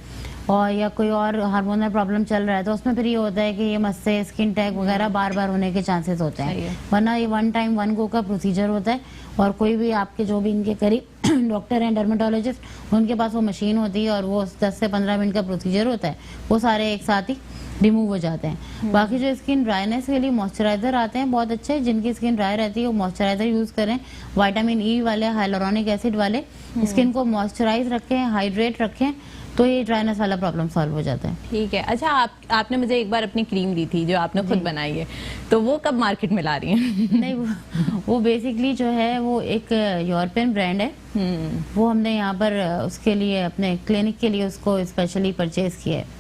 और या कोई और हार्मोनल प्रॉब्लम चल रहा है, तो उसमें फिर ये होता है कि ये मस्से, स्किन टैग वगैरह बार बार होने के चांसेस होते हैं। वरना ये 1 टाइम 1 गो का प्रोसीजर होता है। और कोई भी आपके जो भी इनके करीब डॉक्टर हैं, डर्मेटोलॉजिस्ट, उनके पास वो मशीन होती है और वो 10 से 15 मिनट का प्रोसीजर होता है, वो सारे एक साथ ही रिमूव हो जाते हैं। बाकी जो स्किन ड्राइनेस के लिए मॉइस्चराइजर आते हैं बहुत अच्छे, जिनकी स्किन ड्राई रहती है वो मॉइस्चराइजर यूज करें, विटामिन ई वाले, हाइलोरॉनिक एसिड वाले। स्किन को मॉइस्चराइज रखें, हाइड्रेट रखें, तो ये ड्राइनेस वाला प्रॉब्लम सॉल्व हो जाता है। ठीक है। अच्छा, आपने मुझे एक बार अपनी क्रीम दी थी जो आपने खुद बनाई है, तो वो कब मार्केट में ला रही हैं? नहीं, वो बेसिकली जो है वो एक यूरोपियन ब्रांड है। वो हमने यहाँ पर उसके लिए अपने क्लिनिक के लिए उसको स्पेशली परचेज किया है,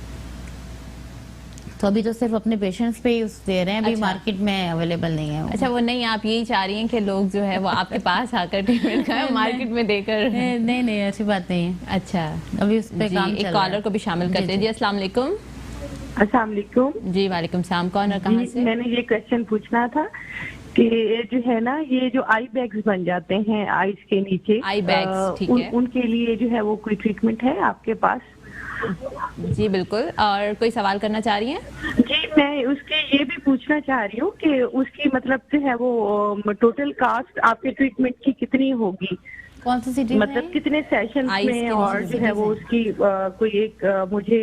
तो अभी तो सिर्फ अपने पेशेंट्स पे यूज दे रहे हैं, अभी अच्छा। मार्केट में अवेलेबल नहीं है वो। अच्छा, वो नहीं, आप यही चाह रही हैं कि लोग जो है वो आपके पास आकर ट्रीटमेंट कराएं, मार्केट में देकर? नहीं नहीं, ऐसी बात नहीं है। अच्छा, अभी उस पे जी, काम एक चल रहा कॉलर है। को भी शामिल करते हैं। जी, अस्सलाम वालेकुम। अस्सलाम वालेकुम। जी, वालेकुम सलाम। कौन और कहाँ जी, से? मैंने ये क्वेश्चन पूछना था कि ये जो है ना, ये जो आई बैग्स बन जाते हैं आईज के नीचे, आई बैग्स, ठीक है। उनके लिए जो है वो कोई ट्रीटमेंट है आपके पास? जी बिल्कुल। और कोई सवाल करना चाह रही हैं? जी, मैं उसके ये भी पूछना चाह रही हूँ कि उसकी मतलब जो है वो टोटल कास्ट आपके ट्रीटमेंट की कितनी होगी, कौन सी सिटी मतलब कितने सेशंस आइस में, के और नीचे जो है वो उसकी कोई एक मुझे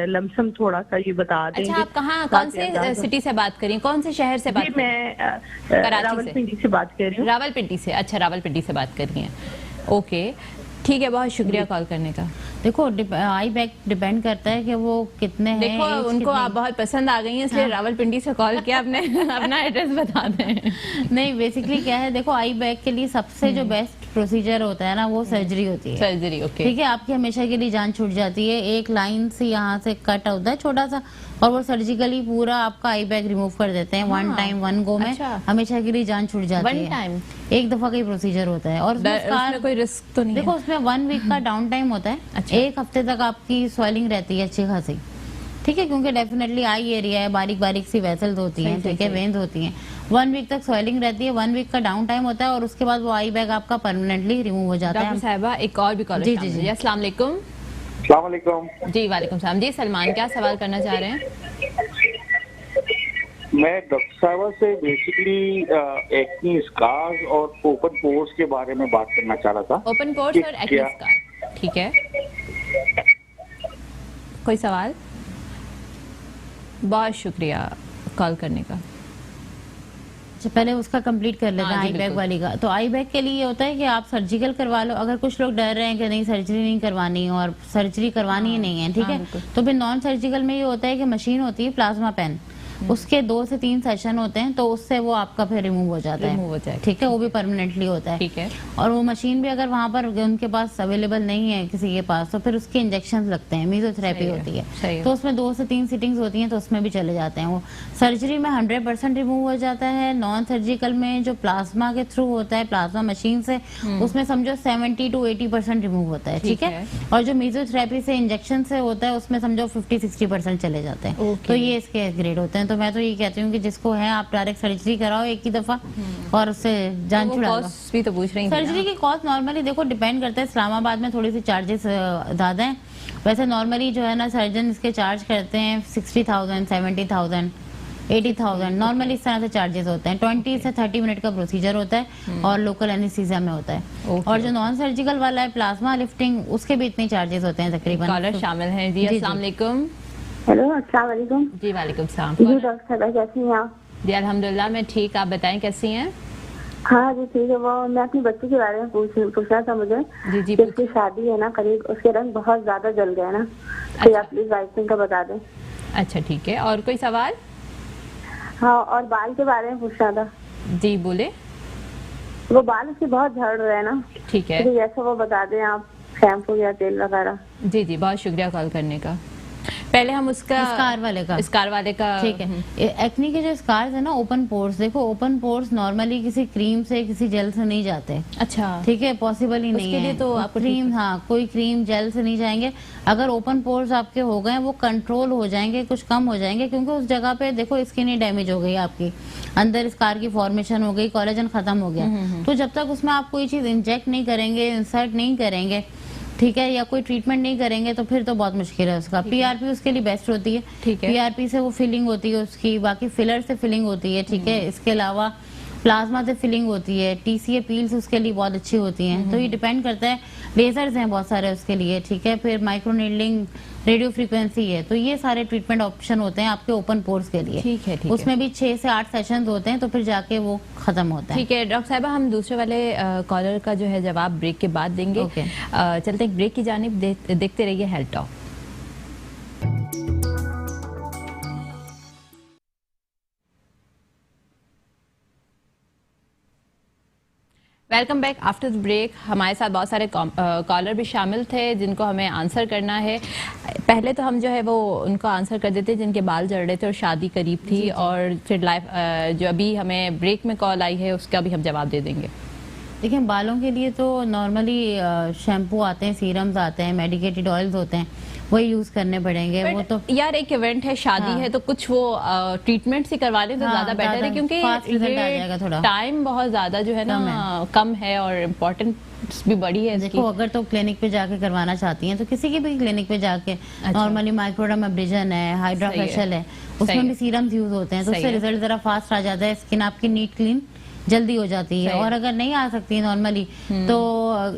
लमसम थोड़ा सा ये बता देंगे। अच्छा, आप कहाँ, कौन से सिटी से बात करी, कौन से शहर से बात जी, कर रही मैं कराची से? रावलपिंडी से बात कर रही हूँ। रावलपिंडी से। अच्छा, रावलपिंडी से बात कर रही हैं। ओके, ठीक है, बहुत शुक्रिया कॉल करने का। देखो, आई बैग डिपेंड करता है कि वो कितने हैं। देखो, age उनको कितनी- आप बहुत पसंद आ गई हैं, इसलिए रावलपिंडी से कॉल किया। अपने अपना एड्रेस बता दें। नहीं, बेसिकली क्या है, देखो आई बैग के लिए सबसे जो बेस्ट प्रोसीजर होता है ना, वो सर्जरी होती है। Surgery, okay. ठीक है, आपकी हमेशा के लिए जान छूट जाती है। एक लाइन से यहाँ से कट होता है छोटा सा, और वो सर्जिकली पूरा आपका आई बैग रिमूव कर देते हैं। वन टाइम वन गो में अच्छा। हमेशा के लिए जान छूट जाती है। One time? एक दफा का ही प्रोसीजर होता है। और उसमें कोई रिस्क तो नहीं देखो, है? उसमें 1 वीक का डाउन टाइम होता है। अच्छा। 1 हफ्ते तक आपकी स्वेलिंग रहती है अच्छी खासी। ठीक है, क्योंकि डेफिनेटली आई एरिया है, बारीक बारीक सी वेसल्स होती हैं, ठीक है, वेन्स होती हैं। 1 वीक तक स्वेलिंग रहती है, 1 वीक का डाउन टाइम होता है, और उसके बाद वो आई बैग आपका परमानेंटली रिमूव हो जाता डॉक्टर है। साहिबा, एक और भी कॉलर जी, शामिल जी, है। जी। अस्सलाम वालेकुम। अस्सलाम वालेकुम। जी, वालेकुम सलाम। जी, सलमान, क्या सवाल करना चाह रहे हैं? मैं डॉक्टर साहबा से बेसिकली एक्नी स्कार्स और ओपन पोर्स के बारे में बात करना चाह रहा था। ओपन पोर्स और एक्ने क्या- स्कार, ठीक है। कोई सवाल? बहुत शुक्रिया कॉल करने का। अच्छा, पहले उसका कंप्लीट कर लेते हैं, हाँ जी, आई बैग बिल्कुल। वाली का। तो आई बैग के लिए ये होता है कि आप सर्जिकल करवा लो। अगर कुछ लोग डर रहे हैं कि नहीं सर्जरी नहीं करवानी और सर्जरी करवानी ही नहीं है, ठीक हाँ, है, बिल्कुल। तो फिर नॉन सर्जिकल में ये होता है कि मशीन होती है प्लाज्मा पेन, उसके 2 से 3 सेशन होते हैं, तो उससे वो आपका फिर रिमूव हो जाता रिमूव हो है। जाएगा। ठीक है, वो भी परमानेंटली होता है। ठीक है। और वो मशीन भी अगर वहां पर उनके पास अवेलेबल नहीं है किसी के पास, तो फिर उसके इंजेक्शन लगते हैं, मेसोथेरेपी सही है, होती सही है। है। तो उसमें 2 से 3 सीटिंग्स होती हैं, तो उसमें भी चले जाते हैं वो। सर्जरी में 100% रिमूव हो जाता है। नॉन सर्जिकल में जो प्लाज्मा के थ्रू होता है, प्लाज्मा मशीन से, उसमें समझो 70 to 80% रिमूव होता है। ठीक है। और जो मेसोथेरेपी से, इंजेक्शन से होता है, उसमें समझो 50-60% चले जाते हैं। ओके। तो ये इसके ग्रेड होते हैं। तो मैं तो ये कहती हूँ कि जिसको है, आप डायरेक्ट सर्जरी कराओ एक ही दफा, और उससे जान वो छुड़ा लो। कॉस्ट भी तो पूछ रही थी ना। सर्जरी की कॉस्ट नॉर्मली देखो डिपेंड करता है। इस्लामाबाद में थोड़ी सी चार्जेस ज्यादा हैं। वैसे नॉर्मली जो है ना, सर्जन इसके चार्ज करते हैं 60,000, 70,000, 80,000, नॉर्मली इस तरह से चार्जेस होते हैं। 20 से 30 मिनट का प्रोसीजर होता है, और लोकल एनेस्थीसिया में होता है। ओके, और जो नॉन सर्जिकल वाला है, प्लाज्मा लिफ्टिंग, उसके भी इतने चार्जेस होते हैं तकरीबन। कॉलर शामिल हैं। जी, जी, जी। अस्सलाम वालेकुम। हेलो, अस्सलाम वालेकुम। जी, वालेकुम सलाम। जी डॉक्टर साहबा, कैसी हैं आप? जी, अल्हम्दुलिल्लाह मैं ठीक। आप बताएं कैसी हैं? हाँ जी ठीक है। वो मैं अपनी बच्ची के बारे में पूछना था मुझे जी, जी, कि उसकी शादी है ना करीब, उसके रंग बहुत ज्यादा जल गए ना, तो अच्छा। आप प्लीज वाइटनिंग का बता दें। अच्छा, ठीक है। और कोई सवाल? हाँ, और बाल के बारे में पूछना था। जी, बोले। वो बाल उसके बहुत झड़ रहे हैं ना, ठीक है। तो जैसा वो बता दें आप, शैम्पू या तेल वगैरह। जी, जी, बहुत शुक्रिया कॉल करने का। पहले हम उसका स्कार वाले का। स्कार वाले का, ठीक है। एक्नी के जो स्कार्स है ना, ओपन पोर्स, देखो ओपन पोर्स नॉर्मली किसी क्रीम से, किसी जेल से नहीं जाते। अच्छा, ठीक है, पॉसिबल ही नहीं उसके है। लिए तो आपको क्रीम, हाँ, कोई क्रीम जेल से नहीं जाएंगे। अगर ओपन पोर्स आपके हो गए, वो कंट्रोल हो जाएंगे, कुछ कम हो जाएंगे, क्योंकि उस जगह पे देखो स्किन ही डैमेज हो गई आपकी, अंदर स्कार की फॉर्मेशन हो गई, कोलेजन खत्म हो गया। तो जब तक उसमें आप कोई चीज इंजेक्ट नहीं करेंगे, इंसर्ट नहीं करेंगे, ठीक है, या कोई ट्रीटमेंट नहीं करेंगे, तो फिर तो बहुत मुश्किल है उसका। पीआरपी उसके लिए बेस्ट होती है। ठीक है। पीआरपी से वो फिलिंग होती है उसकी, बाकी फिलर से फिलिंग होती है। ठीक है, इसके अलावा प्लाज्मा से फिलिंग होती है, TCA पील्स उसके लिए बहुत अच्छी होती हैं। तो ये डिपेंड करता है, लेजर्स हैं बहुत सारे उसके लिए, ठीक है, फिर माइक्रो नीडलिंग, रेडियो फ्रीक्वेंसी है, तो ये सारे ट्रीटमेंट ऑप्शन होते हैं आपके ओपन पोर्स के लिए। ठीक है, ठीक है। उसमें भी 6 से 8 सेशंस होते हैं, तो फिर जाके वो खत्म होता है। ठीक है डॉक्टर साहिबा, हम दूसरे वाले कॉलर का जो है जवाब ब्रेक के बाद देंगे। ओके। चलते एक ब्रेक की जानिब, देखते रहिए health talk. Welcome back after the break. हमारे साथ बहुत सारे कॉलर भी शामिल थे जिनको हमें आंसर करना है। पहले तो हम जो है वो उनको आंसर कर देते जिनके बाल जड़ रहे थे और शादी करीब थी, और फिर लाइफ जो अभी हमें ब्रेक में कॉल आई है उसका भी हम जवाब दे देंगे। देखिए, बालों के लिए तो नॉर्मली शैम्पू आते हैं, सीरम्स आते हैं, मेडिकेटेड ऑयल्स होते हैं, वही यूज करने पड़ेंगे। वो तो यार एक इवेंट है, शादी है, तो कुछ वो ट्रीटमेंट से करवा लें तो ज्यादा बेटर है, क्योंकि थोड़ा टाइम बहुत ज्यादा जो है ना कम है और इम्पोर्टेंट भी बड़ी है। देखो, अगर तो क्लिनिक पे जाके करवाना चाहती हैं तो किसी की भी क्लिनिक पे जाके, नॉर्मली माइक्रोडर्म एब्रेजन है, हाइड्रा फेशियल है, उसमें भी सीरम्स यूज होते हैं, तो उससे रिजल्ट जरा फास्ट आ जाता है, स्किन आपकी नीट क्लीन जल्दी हो जाती है। और अगर नहीं आ सकती नॉर्मली तो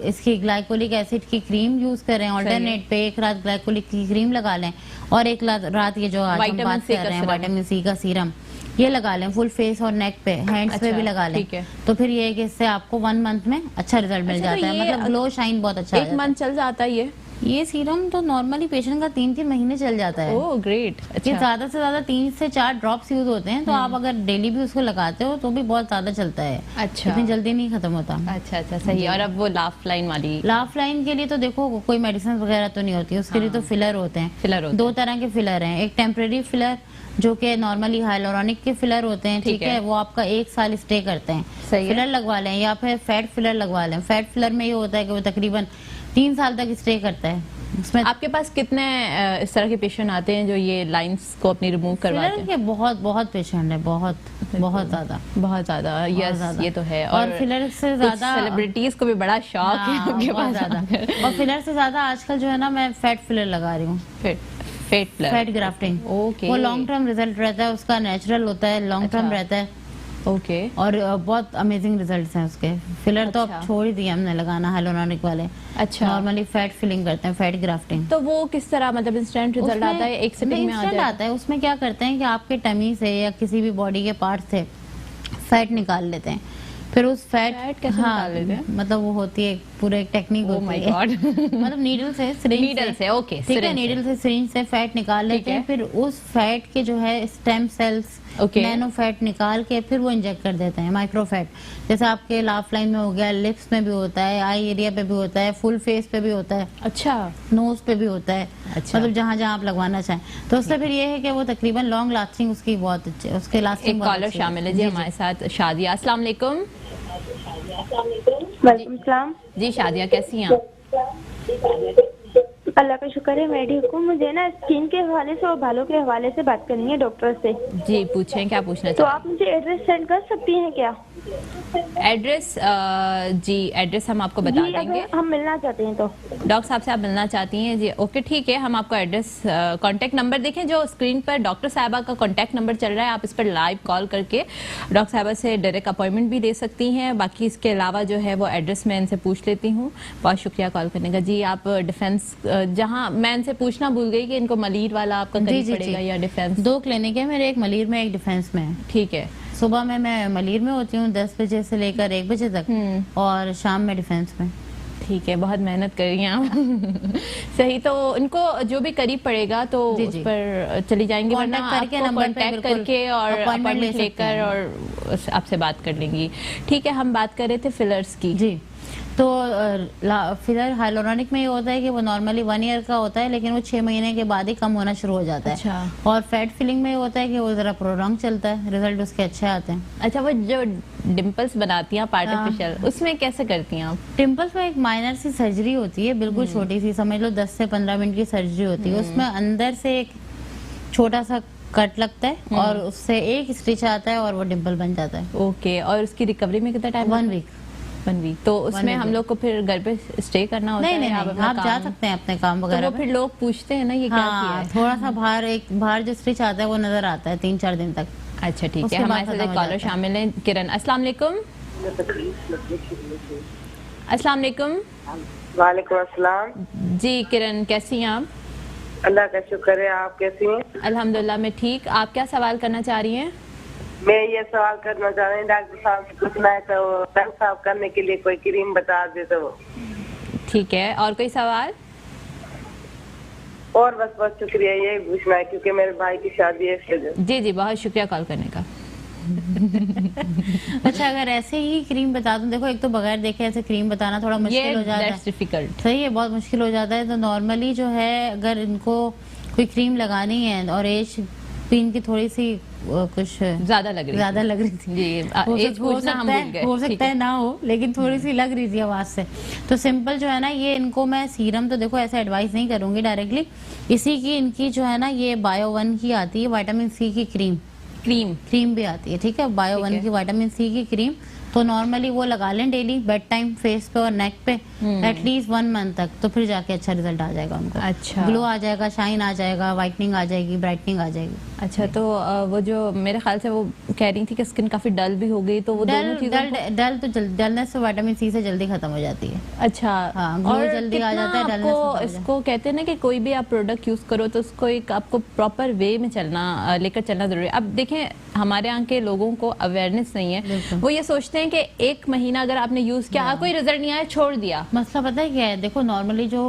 इसकी ग्लाइकोलिक एसिड की क्रीम यूज करें ऑल्टरनेट पे। एक रात ग्लाइकोलिक की क्रीम लगा लें और एक रात ये जो आज हम बात कर रहे हैं विटामिन सी का सीरम, ये लगा लें फुल फेस और नेक पे, हैंड्स पे भी लगा लें। तो फिर ये है कि इससे आपको 1 मंथ में अच्छा रिजल्ट मिल जाता है, मतलब ग्लो शाइन बहुत अच्छा। 1 मंथ चल जाता है ये सीरम तो नॉर्मली पेशेंट का 3-3 महीने चल जाता है। Oh great. ये ज्यादा से ज्यादा 3 से 4 ड्रॉप्स यूज होते हैं, तो आप अगर डेली भी उसको लगाते हो तो भी बहुत ज्यादा चलता है। अच्छा, इतनी जल्दी नहीं खत्म होता। अच्छा अच्छा, सही। और अब वो लाफ लाइन वाली, लाफ लाइन के लिए तो देखो कोई मेडिसिन वगैरह तो नहीं होती, उसके लिए तो फिलर होते हैं। फिलर होते 2 तरह के फिलर हैं, एक टेम्परेरी फिलर जो कि नॉर्मली हाइलोरॉनिक के फिलर होते हैं, ठीक है, वो आपका 1 साल स्टे करते हैं, फिलर लगवा लें, या फिर फैट फिलर लगवा लें। फैट फिलर में ये होता है कि वो तकरीबन 3 साल तक स्टे करता है। उसमें आपके पास कितने इस तरह के पेशेंट आते हैं जो ये लाइंस को अपनी रिमूव करवाते हैं? बहुत बहुत पेशेंट है, बहुत ज्यादा। यस, ये तो है। और फिलर से ज्यादा सेलिब्रिटीज को भी बड़ा शौक है आपके पास ज्यादा। और फिलर से ज्यादा आजकल जो है ना, मैं फैट फिलर लगा रही हूँ, फैट ग्राफ्टिंग। ओके। वो लॉन्ग टर्म रिजल्ट रहता है उसका, नेचुरल होता है, लॉन्ग टर्म रहता है। ओके। और बहुत अमेजिंग रिजल्ट्स हैं उसके। फिलर तो अब छोड़ ही दिए हमने लगाना, हाइलोरॉनिक वाले। अच्छा। नॉर्मली फैट फिलिंग करते हैं, फैट ग्राफ्टिंग। तो वो किस तरह, मतलब इंस्टेंट रिजल्ट आता है, एक सिटिंग में आता है? उसमें क्या करते हैं कि आपके टमी से या किसी भी बॉडी के पार्ट से फैट निकाल लेते हैं, फिर उस फैट कैसे निकाल लेते हैं? मतलब वो होती है पूरे एक टेक्निक होती है। मतलब नीडल से, नीडल से, ओके, ठीक है, नीडल से सिरिंज से फैट निकाल लेते हैं, फिर उस फैट के जो है स्टेम सेल्स, नैनो फैट निकाल के फिर वो इंजेक्ट कर देते हैं, माइक्रो फैट। जैसे आपके लाफ लाइन में हो गया, लिप्स में भी होता है, आई एरिया पे भी होता है, फुल फेस पे भी होता है, अच्छा, नोज पे भी होता है। अच्छा। मतलब जहाँ जहाँ आप लगवाना चाहें। तो उससे फिर ये है कि वो तकरीबन लॉन्ग लास्टिंग उसकी बहुत अच्छी, उसके लास्टिंग। एक कॉलर शामिल है जी हमारे साथ, शादिया। अस्सलाम वालेकुम। वालेकुम सलाम जी शादिया, कैसी हैं आप? अल्लाह का शुक्र है, मैं ठीक हूँ। मुझे ना स्किन के हवाले से और बालों के हवाले से बात करनी है डॉक्टर से। जी पूछें, क्या पूछना तो आप मुझे एड्रेस सेंड कर सकती हैं क्या? एड्रेस? जी एड्रेस हम आपको बता देंगे। हम मिलना चाहते हैं तो डॉक्टर साहब से आप मिलना चाहती हैं जी, ओके ठीक है, हम आपको एड्रेस, कांटेक्ट नंबर देखें जो स्क्रीन पर डॉक्टर साहबा का कांटेक्ट नंबर चल रहा है, आप इस पर लाइव कॉल करके डॉक्टर साहबा से डायरेक्ट अपॉइंटमेंट भी दे सकती हैं। बाकी इसके अलावा जो है वो एड्रेस मैं इनसे पूछ लेती हूँ। बहुत शुक्रिया कॉल करने का। जी आप डिफेंस, जहाँ मैं इनसे पूछना भूल गई कि इनको मलीर वाला आपका करीब पड़ेगा या डिफेंस? 2 क्लिनिक है मेरे, एक मलीर में एक डिफेंस में है। ठीक है। सुबह में मैं मलीर में होती हूँ 10 बजे से लेकर 1 बजे तक, और शाम में डिफेंस में। ठीक है, बहुत मेहनत कर रही हैं आप। सही, तो उनको जो भी करीब पड़ेगा तो उस पर चली जाएंगी, वरना आपको कांटेक्ट करके और अपॉइंटमेंट लेकर और आपसे बात कर लेंगी। ठीक है, हम बात कर रहे थे फिलर्स की। जी, तो फिलर हाइलोरॉनिक में ये होता है कि वो नॉर्मली 1 ईयर का होता है, लेकिन वो 6 महीने के बाद ही कम होना शुरू हो जाता है। अच्छा। और फैट फिलिंग में ये होता है कि वो जरा प्रोलॉन्ग चलता है, रिजल्ट उसके अच्छे आते हैं। अच्छा, वो जो डिम्पल्स बनाती हैं आर्टिफिशियल, उसमें कैसे करती हैं आप? डिम्पल्स में एक माइनर सी सर्जरी होती है, बिल्कुल छोटी सी, समझ लो 10 से 15 मिनट की सर्जरी होती है। उसमें अंदर से एक छोटा सा कट लगता है और उससे एक स्टिच आता है और वो डिम्पल बन जाता है। ओके, और उसकी रिकवरी में कितना टाइम? 1 वीक। तो उसमें हम लोग को फिर घर पे स्टे करना होता है? नहीं, आप जा सकते हैं अपने काम वगैरह। तो फिर लोग पूछते हैं ना ये क्या किया है? थोड़ा सा बाहर जो स्टिच आता है वो नजर आता है 3-4 दिन तक। अच्छा ठीक है, उसके बाद हमारे साथ खत्म एक हो कॉलर जाता है। शामिल है, किरण। अस्सलाम वालेकुम। अस्सलाम वालेकुम। वालेकुम अस्सलाम। जी किरण, कैसी हैं आप? अल्लाह का शुक्र है, आप कैसी हैं? अल्हम्दुलिल्लाह मैं ठीक। आप क्या सवाल करना चाह रही हैं? मैं ये सवाल करना चाह रही हूँ, डॉक्टर साहब से पूछना है तो रंग साफ करने के लिए कोई क्रीम बता दे तो। ठीक है, और कोई सवाल? और बस बहुत शुक्रिया, ये पूछना है क्योंकि मेरे भाई की शादी है इसके लिए। जी जी, बहुत शुक्रिया कॉल करने का। अच्छा, अगर ऐसे ही क्रीम बता दूं, देखो एक तो बगैर देखे ऐसे क्रीम बताना थोड़ा मुश्किल हो जाता है। डिफिकल्ट। सही है, बहुत मुश्किल हो जाता है। तो नॉर्मली जो है अगर इनको कोई क्रीम लगानी है और एज भी इनकी थोड़ी सी कुछ ज्यादा लग रही थी जी, एज पूछना हम भूल गए। हो सकता है ना हो, लेकिन थोड़ी सी लग रही थी आवाज से। तो सिंपल जो है ना, ये इनको मैं सीरम तो देखो ऐसे एडवाइस नहीं करूंगी डायरेक्टली। इसी की इनकी जो है ना, ये बायो वन की आती है विटामिन सी की क्रीम भी आती है, ठीक है। बायो वन की विटामिन सी की क्रीम तो नॉर्मली वो लगा लें डेली बेड टाइम फेस पे और नेक पे एटलीस्ट 1 मंथ तक, तो फिर जाके अच्छा रिजल्ट आ जाएगा उनको। अच्छा, ग्लो आ जाएगा, शाइन आ जाएगा, वाइटनिंग आ जाएगी, ब्राइटनिंग आ जाएगी। अच्छा, तो वो जो मेरे ख्याल से वो कह रही थी कि स्किन काफी डल भी हो गई, तो वो दोनों चीजों डल तो डलनेस तो विटामिन सी से जल्दी खत्म हो जाती है। अच्छा, हाँ, ग्लो जल्दी आ जाता है, डलनेस आपको इसको कहते हैं ना कि कोई भी आप प्रोडक्ट यूज करो तो उसको एक आपको प्रॉपर वे में चलना, लेकर चलना जरूरी है। अब देखें, हमारे यहाँ के लोगों को अवेयरनेस नहीं है, वो ये सोचते हैं कि 1 महीना अगर आपने यूज किया, कोई रिजल्ट नहीं आया, छोड़ दिया। मसला पता है क्या है, देखो नॉर्मली जो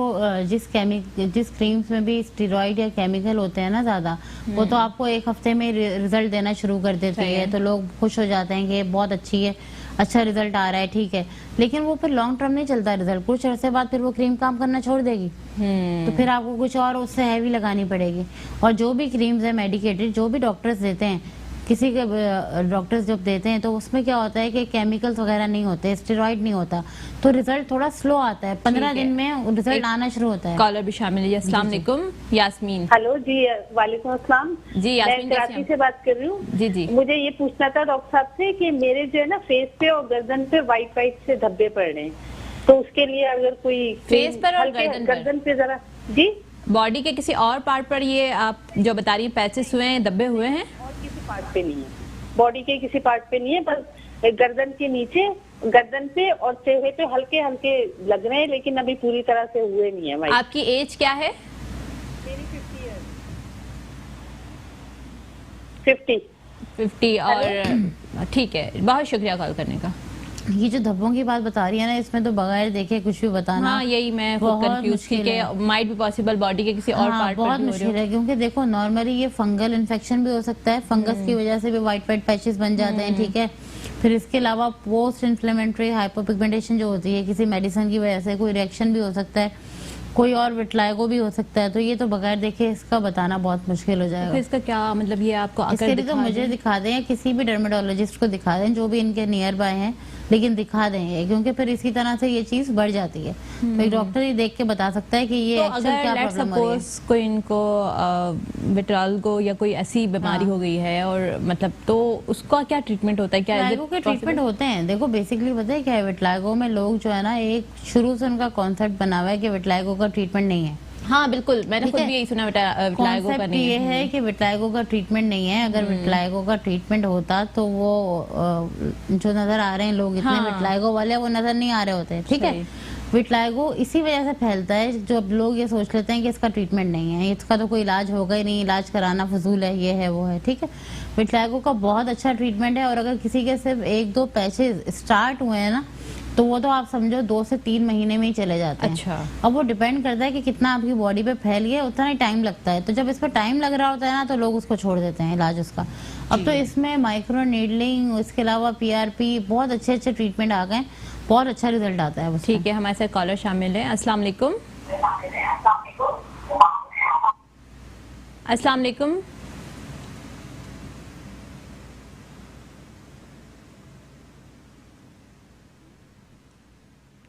जिस क्रीम्स में भी स्टेरॉइड या केमिकल होते हैं ना ज्यादा, वो तो आपको 1 हफ्ते में रिजल्ट देना शुरू कर देती है, तो लोग खुश हो जाते हैं कि बहुत अच्छी है, अच्छा रिजल्ट आ रहा है, ठीक है। लेकिन वो फिर लॉन्ग टर्म नहीं चलता रिजल्ट, कुछ अर्से बाद फिर वो क्रीम काम करना छोड़ देगी। तो फिर आपको कुछ और उससे हैवी लगानी पड़ेगी। और जो भी क्रीम्स है मेडिकेटेड, जो भी डॉक्टर्स देते हैं, किसी के डॉक्टर्स जब देते हैं तो उसमें क्या होता है कि केमिकल्स वगैरह नहीं होते, स्टेरॉइड नहीं होता, तो रिजल्ट थोड़ा स्लो आता है। 15 दिन में रिजल्ट आना शुरू होता है। कॉलर भी शामिल है। अस्सलाम वालेकुम, यास्मीन। हेलो जी, वालेकुम अस्सलाम जी, यास्मीन मैं कराची से बात कर रही हूँ। जी जी, मुझे ये पूछना था डॉक्टर साहब से कि मेरे जो है ना फेस पे और गर्दन पे वाइट से धब्बे पड़ रहे हैं, तो उसके लिए अगर कोई फेस पर और गर्दन पे जरा जी, बॉडी के किसी और पार्ट पर ये आप जो बता रही हैं पैचेस हुए हैं, धब्बे हुए हैं? किसी पार्ट पे नहीं है, बॉडी के किसी पार्ट पे नहीं है, बस गर्दन के नीचे, गर्दन पे और चेहरे पे हल्के हल्के लग रहे हैं, लेकिन अभी पूरी तरह से हुए नहीं है। आपकी एज क्या है? मेरी 50 50। और ठीक है, बहुत शुक्रिया कॉल करने का। ये जो धब्बों की बात बता रही है ना, इसमें तो बगैर देखे कुछ भी बताना, हाँ, यही मैं खुद कंफ्यूज थी कि माइट बी पॉसिबल बॉडी के किसी और पार्ट पर बहुत मुश्किल है, क्योंकि देखो नॉर्मली ये फंगल इन्फेक्शन भी हो सकता है, फंगस की वजह से भी वाइट पैचेस बन जाते हैं, ठीक है। फिर इसके अलावा पोस्ट इन्फ्लेमेटरी हाइपोपिगमेंटेशन जो होती है, किसी मेडिसिन की वजह से कोई रिएक्शन भी हो सकता है, कोई और विटलाइगो भी हो सकता है। तो ये तो बगैर देखे इसका बताना बहुत मुश्किल हो जाएगा। तो इसका क्या मतलब, ये आपको इसके लिए तो मुझे दिखा दें, किसी भी डर्मेटोलॉजिस्ट को दिखा दें जो भी इनके नियर बाय हैं, लेकिन दिखा दें ये, क्योंकि फिर इसी तरह से ये चीज बढ़ जाती है। तो एक डॉक्टर ही देख के बता सकता है कि ये तो एक्चुअल क्या प्रॉब्लम हो रही है। कोई इनको विट्रालगो या कोई ऐसी बीमारी हो गई है, और मतलब तो उसका क्या ट्रीटमेंट होता है? क्या विट्लाइगो के ट्रीटमेंट होते हैं? देखो बेसिकली पता है क्या है, विट्लाइगो में लोग जो है ना, एक शुरू से उनका कॉन्सेप्ट बना हुआ है कि विट्लाइगो का ट्रीटमेंट नहीं है। हाँ बिल्कुल, मैंने खुद भी यही सुना, विट्लाइगो का नहीं है। ये है कि विट्लाइगो का ट्रीटमेंट नहीं है। अगर विट्लाइगो का ट्रीटमेंट होता तो वो जो नजर आ रहे हैं लोग इतने विट्लाइगो वाले, वो नजर नहीं आ रहे होते, ठीक है। विट्लाइगो इसी वजह से फैलता है, जो लोग ये सोच लेते हैं कि इसका ट्रीटमेंट नहीं है, इसका तो कोई इलाज होगा ही नहीं, इलाज कराना फजूल है, ये है वो है, ठीक है। विट्लाइगो का बहुत अच्छा ट्रीटमेंट है, और अगर किसी के सिर्फ 1-2 पैचेस स्टार्ट हुए हैं ना, तो वो तो आप समझो 2 से 3 महीने में ही चले जाते हैं। अच्छा। अब वो डिपेंड करता है कि कितना आपकी बॉडी पे फैल गया, उतना ही टाइम लगता है। तो जब इस पर टाइम लग रहा होता है ना, तो लोग उसको छोड़ देते हैं इलाज उसका। अब तो इसमें माइक्रो नीडलिंग, इसके अलावा PRP, बहुत अच्छे अच्छे ट्रीटमेंट आ गए, बहुत अच्छा रिजल्ट आता है। ठीक है, हमारे साथ कॉलर शामिल है। अस्सलाम वालेकुम। अस्सलाम वालेकुम।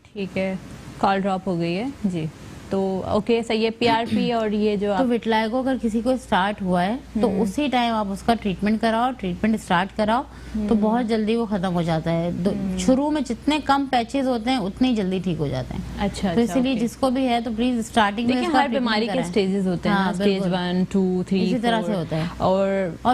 ठीक है, कॉल ड्रॉप हो गई है जी। तो ओके सही है। PRP और ये जो तो विटलाइगो अगर किसी को स्टार्ट हुआ है तो उसी टाइम आप उसका ट्रीटमेंट कराओ, ट्रीटमेंट स्टार्ट कराओ तो बहुत जल्दी वो खत्म हो जाता है। शुरू में जितने कम पैचेस होते हैं उतनी जल्दी ठीक हो जाते हैं। अच्छा, तो इसीलिए जिसको भी है तो प्लीज स्टार्टिंग में हर बीमारी के स्टेजेस होते हैं, स्टेज 1 2 3 इसी तरह से होता है। और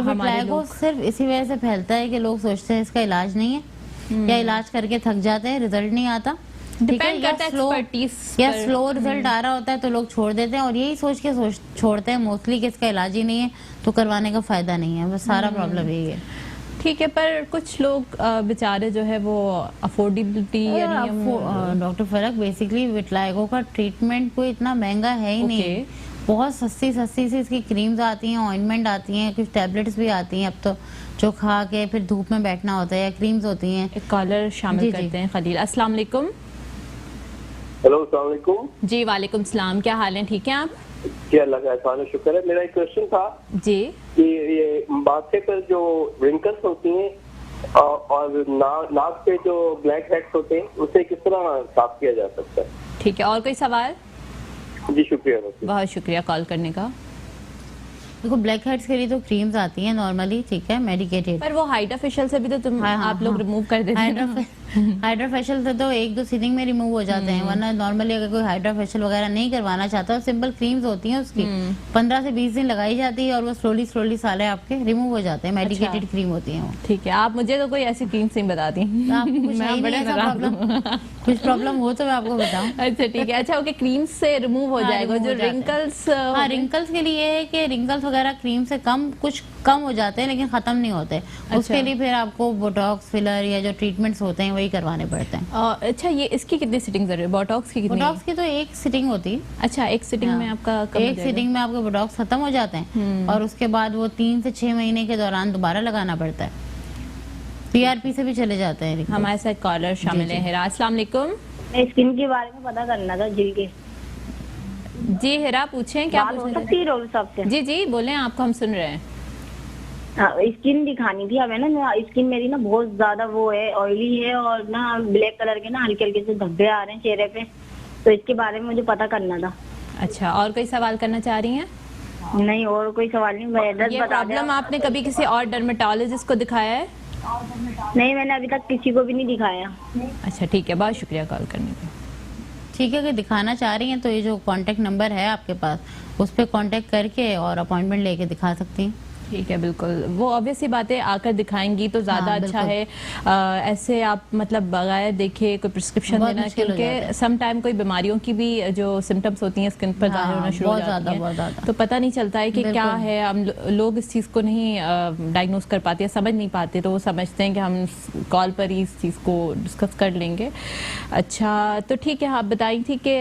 विटलाइगो सिर्फ इसी वजह से फैलता है कि लोग सोचते हैं इसका इलाज नहीं है या इलाज करके थक जाते हैं, रिजल्ट नहीं आता, डिपेंड करता है एक्सपर्टीज या स्लो रिजल्ट आ रहा होता है तो लोग छोड़ देते हैं और यही सोच के छोड़ते हैं मोस्टली कि इसका इलाज ही नहीं है तो करवाने का फायदा नहीं है। बस सारा प्रॉब्लम यही है। ठीक है, पर कुछ लोग बेचारे जो है वो अफोर्डेबिलिटी डॉक्टर फरक बेसिकली विटलाइगो का ट्रीटमेंट कोई इतना महंगा है ही नहीं। बहुत सस्ती सस्ती सी इसकी क्रीम्स आती हैं, ऑइंटमेंट आती हैं, कुछ टैबलेट्स भी आती हैं अब तो, जो खा के फिर धूप में बैठना होता है, या क्रीम्स होती हैं। एक कॉलर शामिल करते हैं। खलील, अस्सलाम वालेकुम। हेलो, अस्सलाम वालेकुम। जी वालेकुम सलाम, क्या हाल है? ठीक है आप? जी अल्लाह का एहसान है, शुक्र है। मेरा एक क्वेश्चन था जी कि ये माथे पर जो रिंकल्स होती हैं और नाक पे जो ब्लैक हेड्स होते हैं उसे किस तरह साफ किया जा सकता है? ठीक है, और कोई सवाल? जी शुक्रिया। बहुत शुक्रिया कॉल करने का। देखो ब्लैक हेड्स के लिए तो क्रीम्स आती हैं नॉर्मली, ठीक है, मेडिकेटेड, पर वो हाइड्रा फेशियल से भी तो आप लोग रिमूव कर देते हैं। हाइड्रा फेशियल से तो 1-2 सीटिंग में रिमूव हो जाते हैं, वरना नॉर्मली अगर कोई हाइड्रा फेशियल वगैरह नहीं करवाना चाहता, सिंपल क्रीम्स होती हैं उसकी 15 से 20 दिन लगाई जाती है और वो स्लोली साले आपके रिमूव हो जाते हैं। मेडिकेटेड क्रीम होती है वो। ठीक है, आप मुझे तो कोई ऐसी क्रीम नहीं बता दी। कुछ प्रॉब्लम हो तो मैं आपको बताऊं। अच्छा ठीक है। अच्छा ओके, क्रीम से रिमूव हो जाएगा जो रिंकल्स? हाँ, रिंकल्स के लिए है कि रिंकल्स वगैरह क्रीम से कुछ कम हो जाते हैं लेकिन खत्म नहीं होते। उसके लिए फिर आपको बोटॉक्स, फिलर या जो ट्रीटमेंट्स होते हैं वही करवाने पड़ते हैं। अच्छा, ये इसकी कितनी सिटिंग जरूरी है? बोटॉक्स की कितनी? बोटॉक्स की तो एक सिटिंग होती है। अच्छा, एक सिटिंग में आपका एक सिटिंग में आपके बोटॉक्स खत्म हो जाते हैं और उसके बाद वो 3 से 6 महीने के दौरान दोबारा लगाना पड़ता है। PRP से भी चले जाते हैं। हमारे साथ कॉलर शामिल है। हिरा, अस्सलाम वालेकुम। स्किन के बारे में पता करना था, जिल के। जी हिरा, पूछें क्या पूछ रहे हैं? जी जी बोलें, आपको हम सुन रहे हैं। स्किन दिखानी थी। अब है ना, स्किन मेरी ना बहुत ज्यादा वो है, ऑयली है और ना ब्लैक कलर के ना हल्के हल्के से धब्बे आ रहे हैं चेहरे पे, तो इसके बारे में मुझे पता करना था। अच्छा, और कोई सवाल करना चाह रही हैं? नहीं, और कोई सवाल नहीं। एड्रेस बता दें। प्रॉब्लम आपने कभी किसी और डर्मेटोलॉजिस्ट को दिखाया है? नहीं, मैंने अभी तक किसी को भी नहीं दिखाया। अच्छा ठीक है, बहुत शुक्रिया कॉल करने का। ठीक है, अगर दिखाना चाह रही हैं तो ये जो कांटेक्ट नंबर है आपके पास उस पर कांटेक्ट करके और अपॉइंटमेंट लेके दिखा सकती हैं। ठीक है, बिल्कुल। वो ऑब्वियसली बातें आकर दिखाएंगी तो ज्यादा अच्छा है। ऐसे आप मतलब बगैर देखे कोई प्रिस्क्रिप्शन देना, क्योंकि सम टाइम कोई बीमारियों की भी जो सिम्टम्स होती हैं स्किन पर जाहिर होना शुरू हो जाती हैं, तो पता नहीं चलता है कि क्या है। हम लोग इस चीज़ को नहीं डायग्नोस कर पाते, समझ नहीं पाते, तो वो समझते हैं कि हम कॉल पर ही इस चीज़ को डिस्कस कर लेंगे। अच्छा तो ठीक है, आप बताई थी कि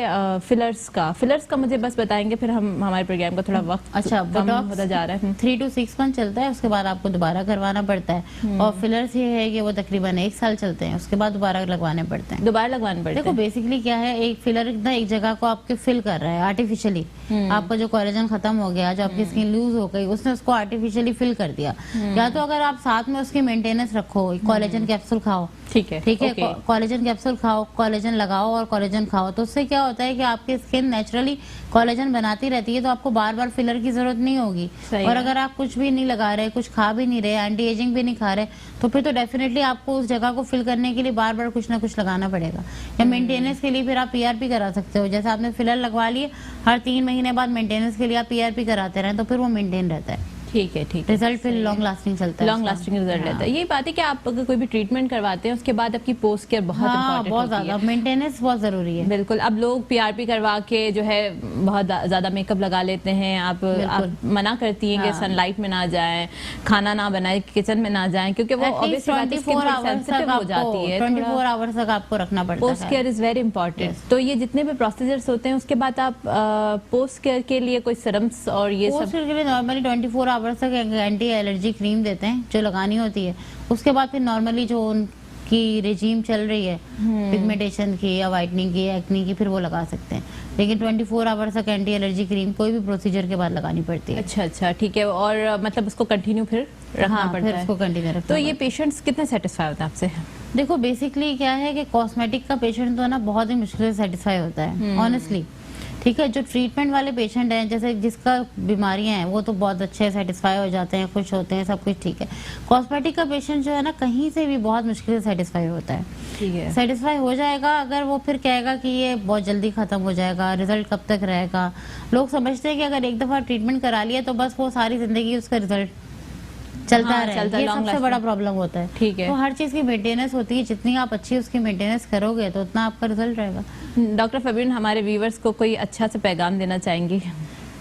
फिलर्स का मुझे बस बताएंगे, फिर हम हमारे प्रोग्राम का थोड़ा वक्त कम होता जा रहा है। 3 to 6 मंथ चलता है, उसके बाद आपको दोबारा करवाना पड़ता है। और फिलर्स ये है कि वो तकरीबन 1 साल चलते हैं, उसके बाद दोबारा लगवाने पड़ते हैं। देखो बेसिकली क्या है, एक फिलर इतना एक जगह को आपके फिल कर रहा है आर्टिफिशियली। आपका जो कोलेजन खत्म हो गया, जो आपकी स्किन लूज हो गई, उसने उसको आर्टिफिशियली फिल कर दिया। या तो अगर आप साथ में उसकी मेंटेनेंस रखो, कोलेजन कैप्सूल खाओ, ठीक है, कोलेजन कैप्सूल खाओ, कोलेजन लगाओ और कोलेजन खाओ, तो उससे क्या होता है कि आपकी स्किन नेचुरली कोलेजन बनाती रहती है, तो आपको बार बार फिलर की जरूरत नहीं होगी। और अगर आप कुछ भी नहीं लगा रहे, कुछ खा भी नहीं रहे, एंटी एजिंग भी नहीं खा रहे, तो फिर तो डेफिनेटली आपको उस जगह को फिल करने के लिए बार बार कुछ ना कुछ लगाना पड़ेगा। या मेंटेनेंस के लिए फिर आप PRP करा सकते हो। जैसे आपने फिलर लगवा लिए, हर 3 महीने बाद मेंटेनेंस के लिए आप PRP कराते रहे, तो फिर वो मेंटेन रहता है। ठीक है, ठीक है। रिजल्ट फिर लॉन्ग लास्टिंग चलता है, लॉन्ग लास्टिंग रिजल्ट रहता है। यही बात है कि आप अगर कोई भी ट्रीटमेंट करवाते हैं उसके बाद आपकी पोस्ट केयर बहुत इंपॉर्टेंट बहुत ज्यादा मेंटेनेंस बहुत जरूरी है। बिल्कुल। अब लोग PRP करवा के जो है बहुत ज्यादा मेकअप लगा लेते हैं। आप मना करती हैं कि सनलाइट में ना जाएं, खाना ना बनाए, किचन में ना जाएं, क्योंकि वो ऑब्वियसली 24 आवर्स तक हो जाती है। 24 आवर्स तक आपको रखना पड़ता है। Post care is very important. तो ये जितने भी प्रोसीजर्स होते हैं उसके बाद आप पोस्ट केयर के लिए कोई सीरम्स और ये सब के लिए नॉर्मली 24 आवर्स तक एलर्जी क्रीम देते हैं जो लगानी होती है। उसके बाद फिर नॉर्मली जो उनकी रेजीम चल रही है पिगमेंटेशन की या वाइटनिंग की या एक्नी की, फिर वो लगा सकते हैं। लेकिन 24 आवर्स तक एंटी एलर्जी क्रीम कोई भी प्रोसीजर के बाद लगानी पड़ती है। अच्छा ठीक है। और मतलब उसको कंटिन्यू फिर रखना पड़ता है? उसको कंटिन्यू रखना। तो ये पेशेंट्स कितने सेटिस्फाई होते हैं आपसे? देखो बेसिकली क्या है कि कॉस्मेटिक का पेशेंट तो ना बहुत ही मुश्किल से सेटिस्फाई होता है ऑनेस्टली, ठीक है। जो ट्रीटमेंट वाले पेशेंट हैं, जैसे जिसका बीमारियां हैं, वो तो बहुत अच्छे सेटिस्फाई हो जाते हैं, खुश होते हैं, सब कुछ ठीक है। कॉस्मेटिक का पेशेंट जो है ना, कहीं से भी बहुत मुश्किल से सेटिस्फाई होता है। ठीक है, सेटिस्फाई हो जाएगा अगर वो फिर कहेगा कि ये बहुत जल्दी खत्म हो जाएगा, रिजल्ट कब तक रहेगा। लोग समझते हैं कि अगर एक दफा ट्रीटमेंट करा लिया तो बस वो सारी जिंदगी उसका रिजल्ट चलता हाँ, रहे, चलता, ये long सबसे lasting। बड़ा प्रॉब्लम होता है। ठीक है। तो हर चीज की मेंटेनेंस होती है, जितनी आप अच्छी उसकी मेंटेनेंस करोगे तो उतना आपका रिजल्ट रहेगा। डॉक्टर फबीन, हमारे व्यूवर्स को कोई अच्छा सा पैगाम देना चाहेंगी?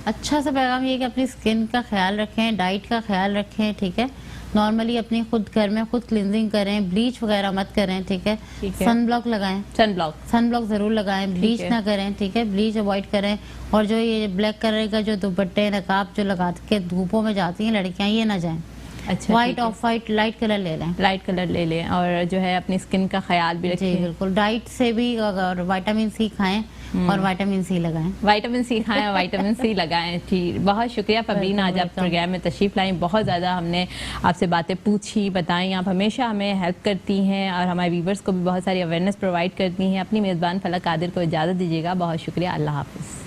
अच्छा सा पैगाम ये कि अपनी स्किन का ख्याल रखें, डाइट का ख्याल रखें, ठीक है। नॉर्मली अपनी खुद घर में खुद क्लिनजिंग करें, ब्लीच वगैरह मत करें, ठीक है। ठीक है। सन ब्लॉक लगाएं, सन ब्लॉक जरूर लगाएं, ब्लीच है। ना करें, ठीक है। ब्लीच अवॉइड करें। और जो ये ब्लैक कलर का जो दुपट्टे नकाब जो लगा के धूपों में जाती हैं लड़कियां, ये ना जाएं। अच्छा, व्हाइट ठीक है। ऑफ वाइट लाइट कलर ले लें, लाइट कलर ले लें, और जो है अपनी स्किन का ख्याल भी जी रखें। बिल्कुल। डाइट से भी अगर विटामिन सी खाएं और विटामिन सी लगाएं। विटामिन सी खाएं और विटामिन सी लगाएं। ठीक, बहुत शुक्रिया फबीन, आज आप प्रोग्राम में तशरीफ लाई। बहुत ज़्यादा हमने आपसे बातें पूछी, बताई। आप हमेशा हमें हेल्प करती हैं और हमारे व्यूवर्स को भी बहुत सारी अवेयरनेस प्रोवाइड करती हैं। अपनी मेज़बान फलक कादिर को इजाज़त दीजिएगा। बहुत शुक्रिया, अल्लाह हाफिज़।